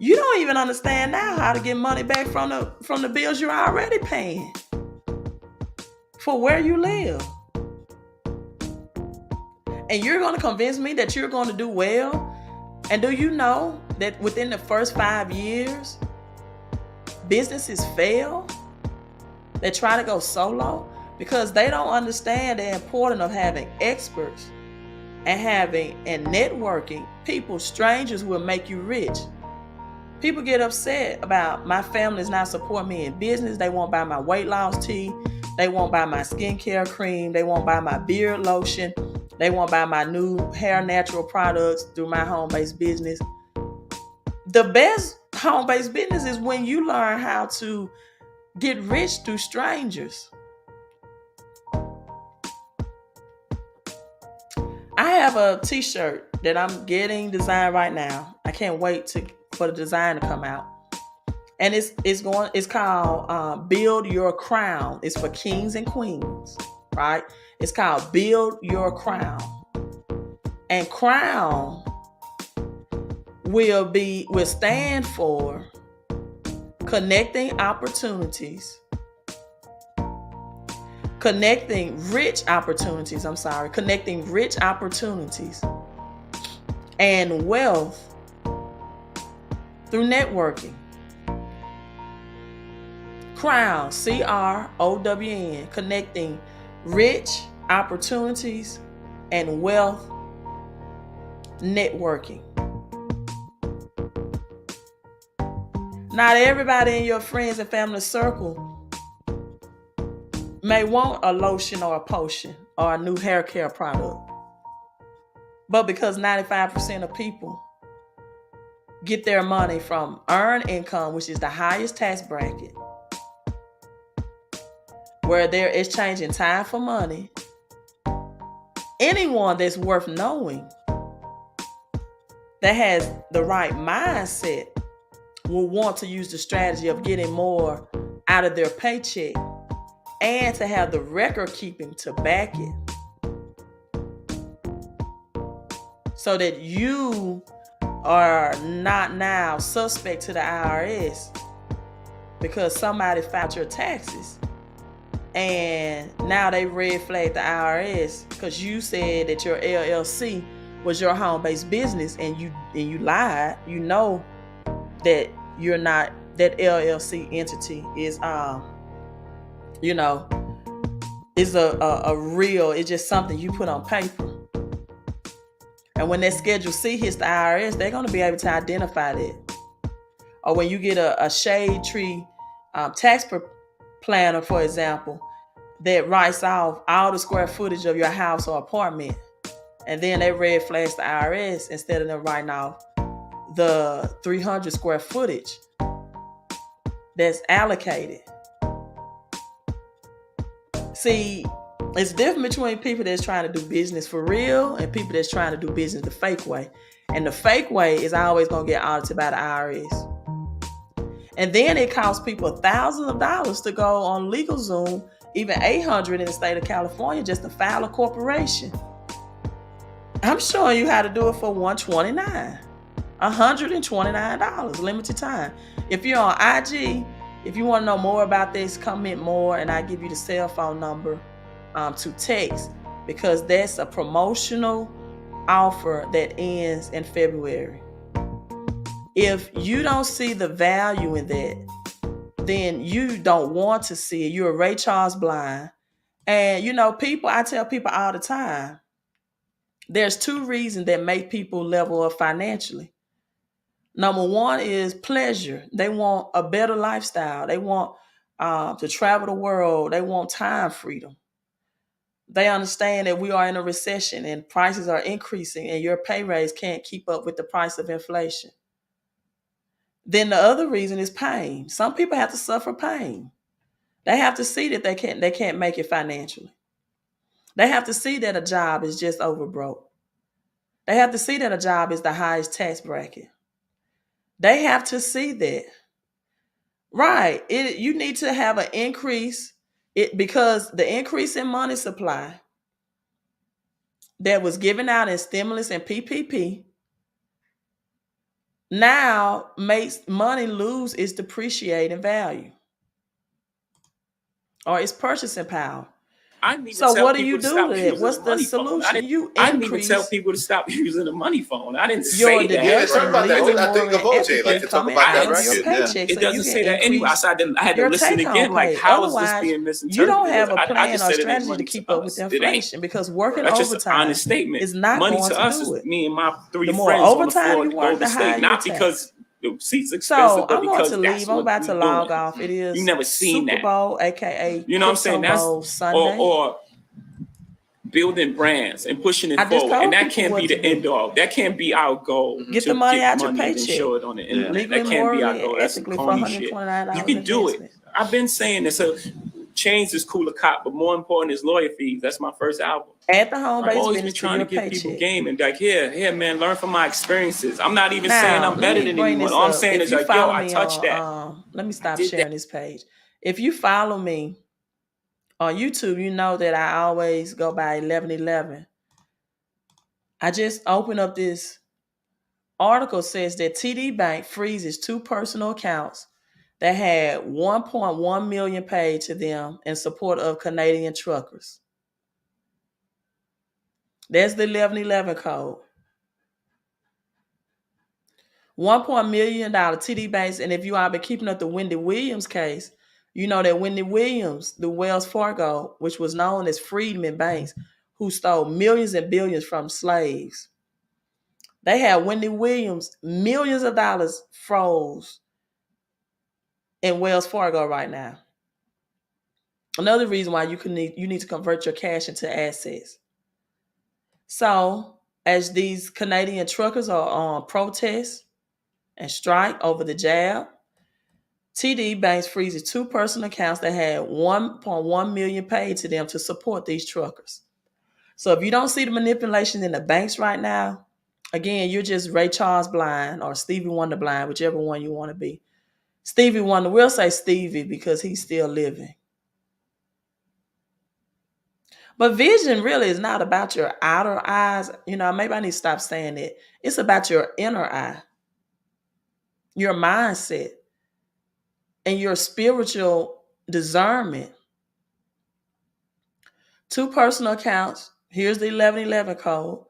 You don't even understand now how to get money back from the bills you're already paying for where you live. And you're going to convince me that you're going to do well? And do you know that within the first 5 years, businesses fail? They try to go solo because they don't understand the importance of having experts and networking people. Strangers will make you rich. People get upset about my family's not supporting me in business. They won't buy my weight loss tea. They won't buy my skincare cream. They won't buy my beard lotion. They won't buy my new hair natural products through my home-based business. The best home-based business is when you learn how to get rich through strangers. I have a t-shirt that I'm getting designed right now. I can't wait for the design to come out. And it's called Build Your Crown. It's for kings and queens, right? It's called Build Your Crown. And crown will stand for connecting opportunities, connecting rich opportunities and wealth through networking. Crown, CROWN, connecting rich opportunities and wealth networking. Not everybody in your friends and family circle may want a lotion or a potion or a new hair care product. But because 95% of people get their money from earned income, which is the highest tax bracket, where they're exchanging time for money, anyone that's worth knowing that has the right mindset will want to use the strategy of getting more out of their paycheck and to have the record keeping to back it, so that you are not now suspect to the IRS because somebody filed your taxes and now they red flagged the IRS because you said that your LLC was your home-based business and you lied. You know that you're not, that LLC entity is is a real, it's just something you put on paper. And when that Schedule C hits the IRS, they're going to be able to identify that. Or when you get a shade tree tax planner, for example, that writes off all the square footage of your house or apartment, and then they red flags the IRS instead of them writing off the 300 square footage that's allocated. See, it's different between people that's trying to do business for real and people that's trying to do business the fake way. And the fake way is always going to get audited by the IRS. And then it costs people thousands of dollars to go on LegalZoom, even $800 in the state of California, just to file a corporation. I'm showing you how to do it for $129. $129, limited time. If you're on IG, if you want to know more about this, comment more, and I give you the cell phone number to text, because that's a promotional offer that ends in February. If you don't see the value in that, then you don't want to see it. You're Ray Charles blind. And I tell people all the time, there's two reasons that make people level up financially. Number one is pleasure. They want a better lifestyle. They want to travel the world. They want time freedom. They understand that we are in a recession and prices are increasing and your pay raise can't keep up with the price of inflation. Then the other reason is pain. Some people have to suffer pain. They have to see that they can't make it financially. They have to see that a job is just over broke. They have to see that a job is the highest tax bracket. They have to see that. Right. You need to have an increase because the increase in money supply that was given out in stimulus and PPP now makes money lose its depreciating value or its purchasing power. So what do you do to it? What's the solution? I didn't even tell people to stop using the money phone. I didn't say that. Yeah, talk about that. I think of OJ like to talk about that, right? It doesn't say that anyway. I had to listen again. Like, how is this being misinterpreted? You don't have a plan or strategy to keep up with inflation because working overtime is not going to do it. Me and my three friends on the floor at Golden State, not because the seats expensive, but I'm going because to that's leave. I'm what about to we log doing. off. It is You never seen Super that. Bowl, aka You know what I'm saying? Crypto That's Bowl Sunday. or building brands and pushing it I just forward. And told that people can't what be to the do. end all. That can't be our goal. Get to the money get out your money and then paycheck. show it on the internet. Legally, That can't be our morally, goal. and That's some ethically for corny shit. $129 You can do it. investment. I've been saying this. So change is cool to cop, but more important is lawyer fees. That's my first album. At the home I've base always business been trying to give paycheck. people game and like, here, man, learn from my experiences. I'm not even saying I'm better than anyone. All I'm saying is like, yo, I touched that. Let me stop sharing this page. If you follow me on YouTube, you know that I always go by 1111. I just opened up this article says that TD Bank freezes 2 personal accounts that had 1.1 million paid to them in support of Canadian truckers. That's the 1111 code. $1 million TD Banks, and if you all been keeping up the Wendy Williams case, you know that Wendy Williams, the Wells Fargo, which was known as Freedman Banks, who stole millions and billions from slaves. They had Wendy Williams millions of dollars froze in Wells Fargo right now. Another reason why you need to convert your cash into assets. So, as these Canadian truckers are on protest and strike over the jab, TD Banks freezes 2 personal accounts that had 1.1 million paid to them to support these truckers. So if you don't see the manipulation in the banks right now, again, you're just Ray Charles blind or Stevie Wonder blind, whichever one you want to be. Stevie Wonder, we'll say Stevie because he's still living. But vision really is not about your outer eyes. You know, maybe I need to stop saying it. It's about your inner eye, your mindset, and your spiritual discernment. 2 personal accounts. Here's the 1111 code.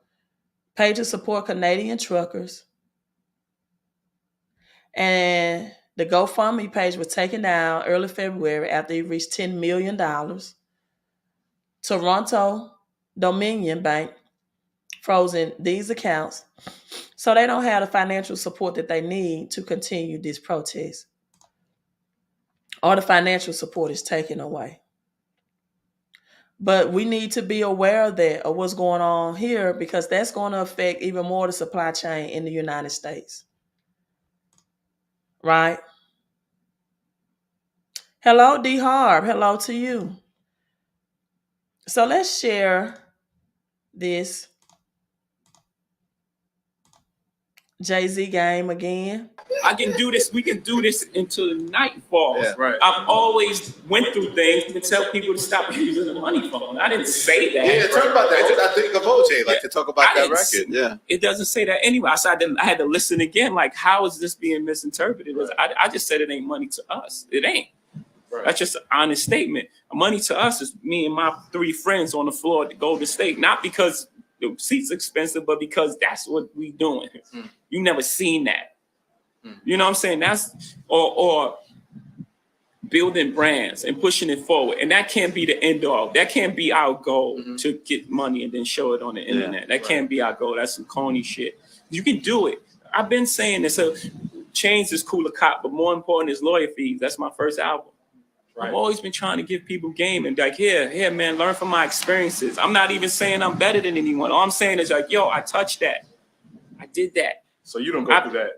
Paid to support Canadian truckers. And the GoFundMe page was taken down early February after it reached $10 million. Toronto Dominion Bank frozen these accounts so they don't have the financial support that they need to continue this protest. All the financial support is taken away. But we need to be aware of that, of what's going on here, because that's going to affect even more the supply chain in the United States. Right? Hello, D. Harb. Hello to you. So let's share this Jay-Z game again. I can do this. We can do this until the night falls. Yeah. Right. I've always went through things to tell people to stop using the money phone. I didn't say that. Yeah, talk about that. I think of OJ, like to talk about that record. Yeah. It doesn't say that anyway. I had to listen again. Like, how is this being misinterpreted? Right. I just said it ain't money to us. It ain't. Right. That's just an honest statement. Money to us is me and my 3 friends on the floor at the Golden State. Not because the seat's expensive, but because that's what we doing. You never seen that. You know what I'm saying? That's or building brands and pushing it forward. And that can't be the end all. That can't be our goal to get money and then show it on the internet. That can't be our goal. That's some corny shit. You can do it. I've been saying this. So change is cool to cop, but more important is lawyer fees. That's my first album. Right. I've always been trying to give people game and like, here, man, learn from my experiences. I'm not even saying I'm better than anyone. All I'm saying is like, yo, I touched that. I did that. So you don't go through that.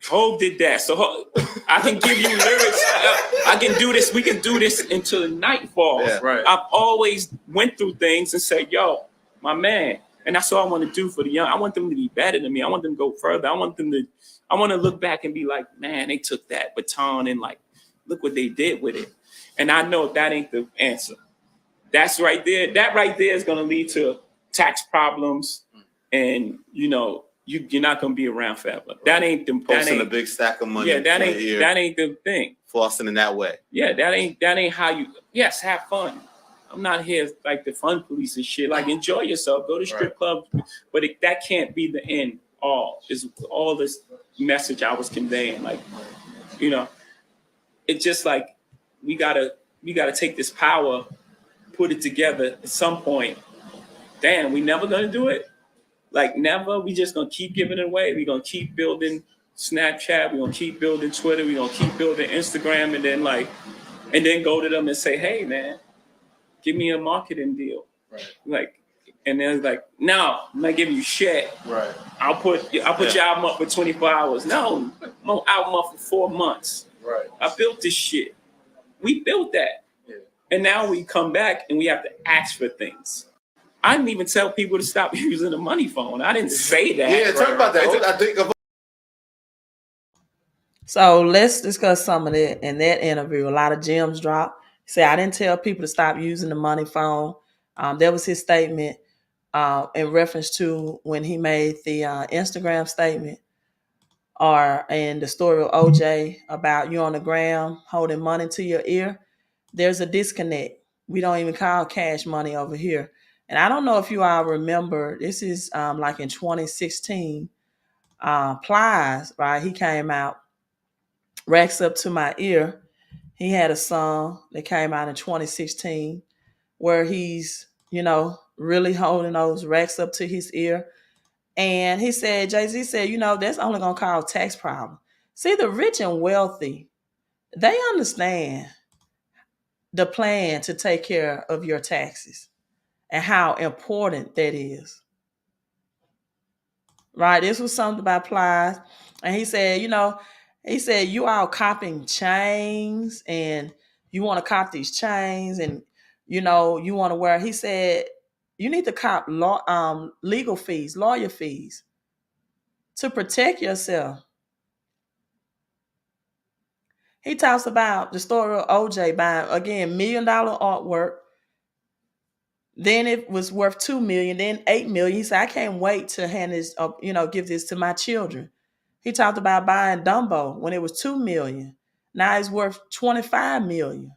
Hope did that. So I can give you lyrics. I can do this. We can do this until the night falls. Yeah, right. I've always went through things and said, yo, my man. And that's what I want to do for the young. I want them to be better than me. I want them to go further. I want to look back and be like, man, they took that baton and like, look what they did with it. And I know that ain't the answer. That's right there. That right there is going to lead to tax problems and, you know, you're not gonna be around forever. Right. That ain't the posting a big stack of money. Yeah, that ain't the thing. Flossing in that way. Yeah, that ain't how you. Yes, have fun. I'm not here like the fun police and shit. Like enjoy yourself, go to strip clubs, but that can't be the end all. Is all this message I was conveying. Like, you know, it's just like we gotta take this power, put it together at some point. Damn, we never gonna do it. Like never, we just gonna keep giving it away. We gonna keep building Snapchat, we're gonna keep building Twitter, we're gonna keep building Instagram, and then go to them and say, hey man, give me a marketing deal. Right. Like, and then it's like, no, I'm not giving you shit. Right. I'll put your album up for 24 hours. No, my album up for 4 months. Right. I built this shit. We built that. Yeah. And now we come back and we have to ask for things. I didn't even tell people to stop using the money phone. I didn't say that. Yeah, talk about that. I think of. So let's discuss some of that. In that interview, a lot of gems dropped. He said, I didn't tell people to stop using the money phone. That was his statement in reference to when he made the Instagram statement and the story of OJ about you on the gram holding money to your ear. There's a disconnect. We don't even call cash money over here. And I don't know if you all remember, this is like in 2016, Plies, right? He came out, Racks Up to My Ear. He had a song that came out in 2016 where he's, really holding those racks up to his ear. And he said, Jay-Z said, that's only going to cause tax problem. See, the rich and wealthy, they understand the plan to take care of your taxes and how important that is. Right? This was something about Plies. And he said, you all copping chains and you want to cop these chains and, you want to wear. He said, you need to cop legal fees, lawyer fees to protect yourself. He talks about the story of OJ buying, again, $1 million artwork. Then it was worth $2 million, then $8 million. He said, I can't wait to hand this up, give this to my children. He talked about buying Dumbo when it was $2 million. Now it's worth $25 million.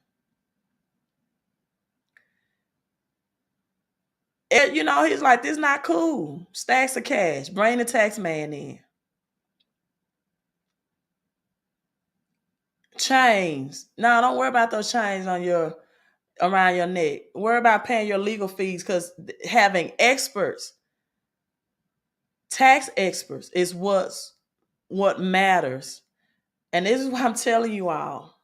He's like, this is not cool. Stacks of cash. Bring the tax man in. Chains. No, don't worry about those chains around your neck. Worry about paying your legal fees, because having experts, tax experts, is what matters. And this is what I'm telling you all.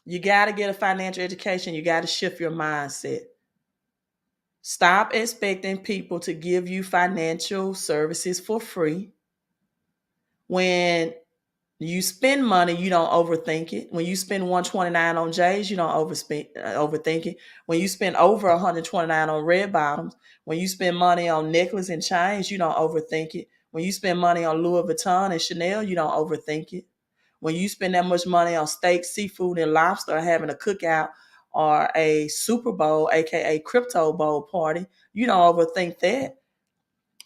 You got to get a financial education. You got to shift your mindset. Stop expecting people to give you financial services for free. When you spend money, you don't overthink it. When you spend $129 on J's, you don't overthink it. When you spend over $129 on red bottoms, when you spend money on necklace and chains, you don't overthink it. When you spend money on Louis Vuitton and Chanel, you don't overthink it. When you spend that much money on steak, seafood, and lobster, having a cookout or a Super Bowl, aka Crypto Bowl party, you don't overthink that.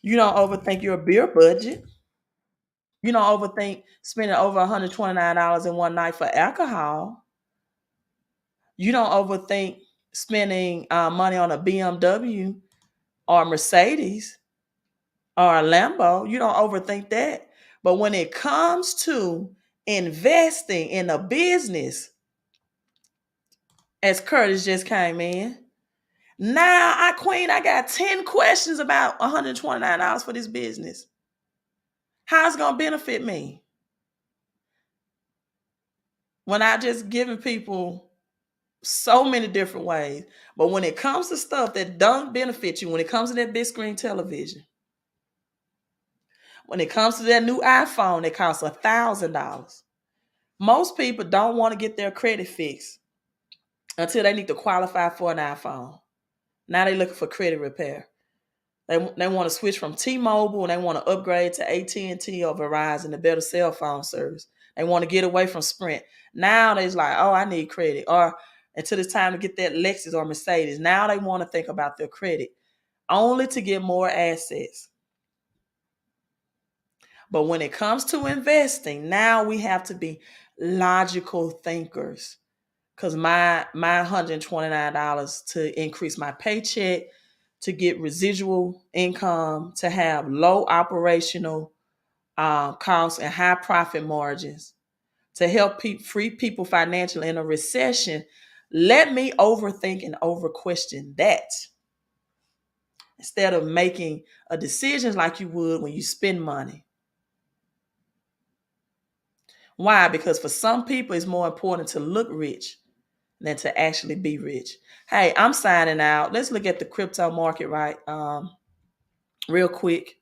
You don't overthink your beer budget. You don't overthink spending over $129 in one night for alcohol. You don't overthink spending money on a BMW or a Mercedes or a Lambo. You don't overthink that. But when it comes to investing in a business, as Curtis just came in, now I got 10 questions about $129 for this business. How's it going to benefit me? When I just giving people so many different ways. But when it comes to stuff that don't benefit you, when it comes to that big screen television, when it comes to that new iPhone that costs $1,000, most people don't want to get their credit fixed until they need to qualify for an iPhone. Now they're looking for credit repair. They want to switch from T-Mobile and they want to upgrade to AT&T or Verizon, a better cell phone service. They want to get away from Sprint. Now they're like, oh, I need credit. Or until it's time to get that Lexus or Mercedes. Now they want to think about their credit only to get more assets. But when it comes to investing, now we have to be logical thinkers. Because my $129 to increase my paycheck, to get residual income, to have low operational costs and high profit margins, to help free people financially in a recession, let me overthink and over question that. Instead of making a decision like you would when you spend money. Why? Because for some people, it's more important to look rich than to actually be rich. Hey, I'm signing out. Let's look at the crypto market, right? Real quick.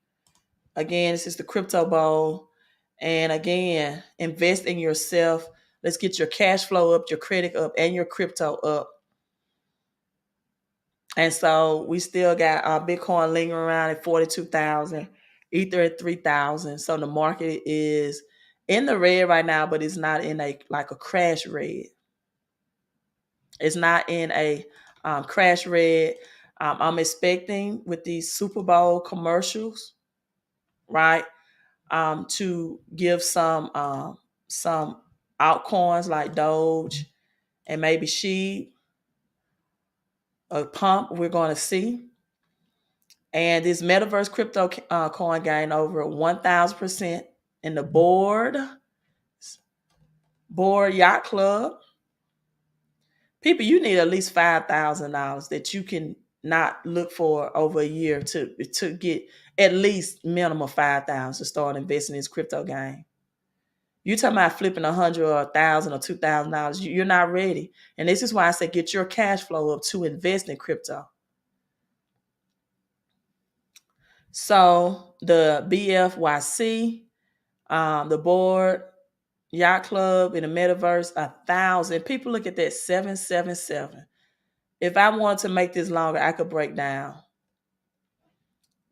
Again, this is the crypto bowl. And again, invest in yourself. Let's get your cash flow up, your credit up, and your crypto up. And so we still got Bitcoin lingering around at 42,000, Ether at 3,000. So the market is in the red right now, but it's not in a crash red. It's not in a crash red. I'm expecting with these Super Bowl commercials, right, to give some altcoins like Doge and maybe Sheep, a pump we're going to see. And this metaverse crypto coin gained over 1,000% in the board yacht club. People, you need at least $5,000 that you can not look for over a year to get at least minimum 5,000 to start investing in this crypto game. You talking about flipping 100 or 1,000 or $2,000? You're not ready, and this is why I say get your cash flow up to invest in crypto. So the BFYC, the board yacht club in the metaverse, 1,000 people. Look at that, 777. If I wanted to make this longer, I could break down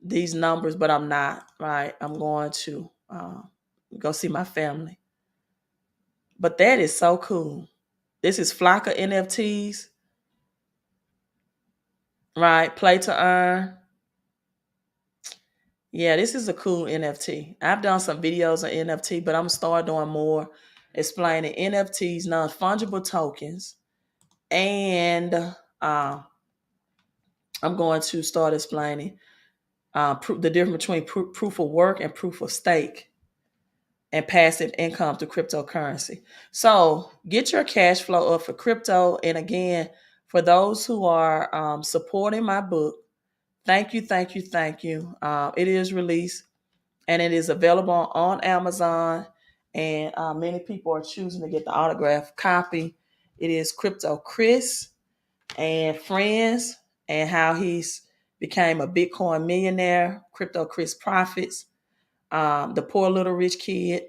these numbers, but I'm not. Right, I'm going to go see my family. But that is so cool. This is Flocka NFTs. Right, play to earn. Yeah, this is a cool NFT. I've done some videos on NFT, but I'm going to start doing more explaining NFTs, non-fungible tokens. And I'm going to start explaining the difference between proof of work and proof of stake and passive income through cryptocurrency. So get your cash flow up for crypto. And again, for those who are supporting my book, thank you, thank you, thank you. It is released and it is available on Amazon. And many people are choosing to get the autographed copy. It is Crypto Chris and Friends and how he's became a Bitcoin millionaire, Crypto Chris Profits, the poor little rich kid.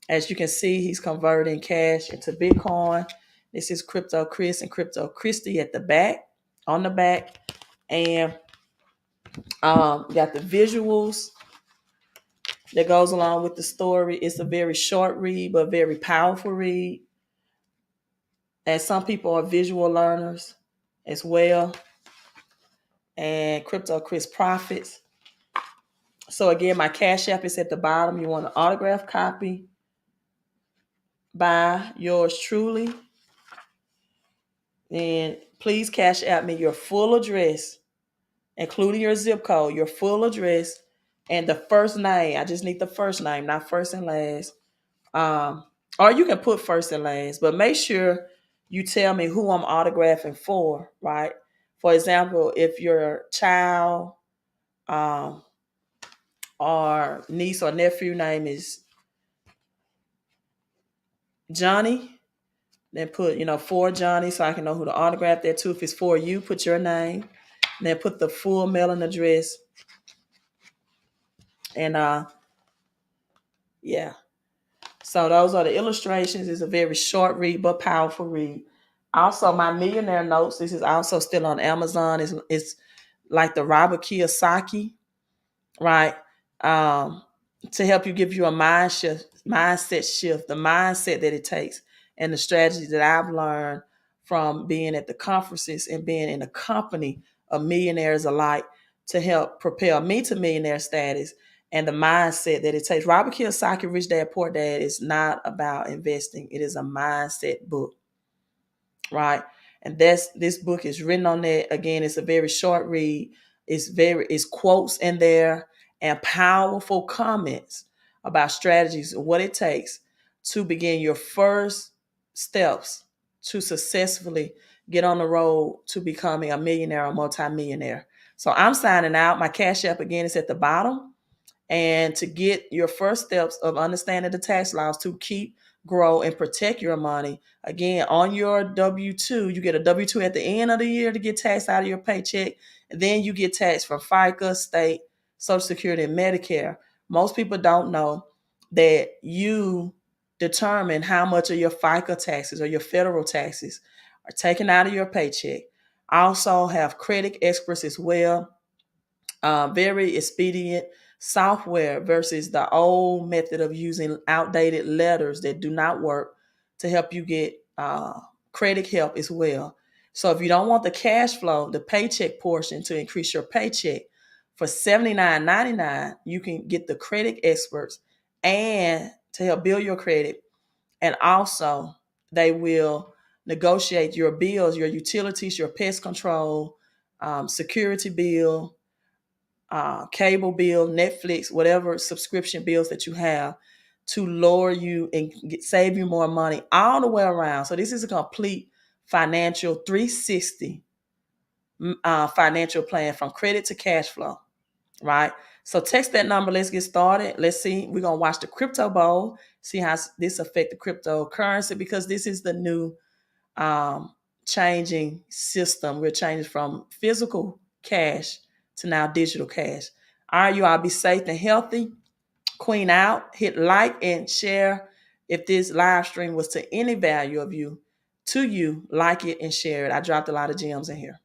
As you can see, he's converting cash into Bitcoin. This is Crypto Chris and Crypto Christy at the back, on the back. And got the visuals that goes along with the story. It's a very short read, but very powerful read. And some people are visual learners as well. And Crypto Chris Profits. So again, my Cash App is at the bottom. You want an autograph copy by yours truly. And please Cash App me your full address, including your zip code, your full address, and the first name. I just need the first name, not first and last. Or you can put first and last, but make sure you tell me who I'm autographing for, right? For example, if your child or niece or nephew name is Johnny, then put, for Johnny so I can know who to autograph that to. If it's for you, put your name. Then put the full mailing address. And yeah. So those are the illustrations. It's a very short read, but powerful read. Also, my Millionaire Notes. This is also still on Amazon. It's like the Robert Kiyosaki, right? To help you, give you a mindset shift, the mindset that it takes, and the strategies that I've learned from being at the conferences and being in a company of millionaires alike to help propel me to millionaire status, and the mindset that it takes. Robert Kiyosaki, Rich Dad, Poor Dad, is not about investing. It is a mindset book, right? And this book is written on that. Again, it's a very short read. It's quotes in there and powerful comments about strategies and what it takes to begin your first steps to successfully get on the road to becoming a millionaire or multimillionaire. So I'm signing out. My Cash App again is at the bottom. And to get your first steps of understanding the tax laws to keep grow and protect your money. Again, on your W-2, you get a W-2 at the end of the year to get taxed out of your paycheck. And then you get taxed from FICA, state, Social Security, and Medicare. Most people don't know that you determine how much of your FICA taxes or your federal taxes are taken out of your paycheck. I also have credit experts as well. Very expedient software versus the old method of using outdated letters that do not work to help you get credit help as well. So if you don't want the cash flow, the paycheck portion to increase your paycheck, for $79.99, you can get the credit experts and to help build your credit. And also they will negotiate your bills, your utilities, your pest control, security bill, cable bill, Netflix, whatever subscription bills that you have, to lower you and save you more money all the way around. So this is a complete financial 360 financial plan from credit to cash flow, right? So text that number. Let's get started. Let's see. We're going to watch the crypto bowl, see how this affect the cryptocurrency, because this is the new changing system. We're changing from physical cash to now digital cash. All right, you all be safe and healthy. Queen out. Hit like and share. If this live stream was to any value of you, like it and share it. I dropped a lot of gems in here.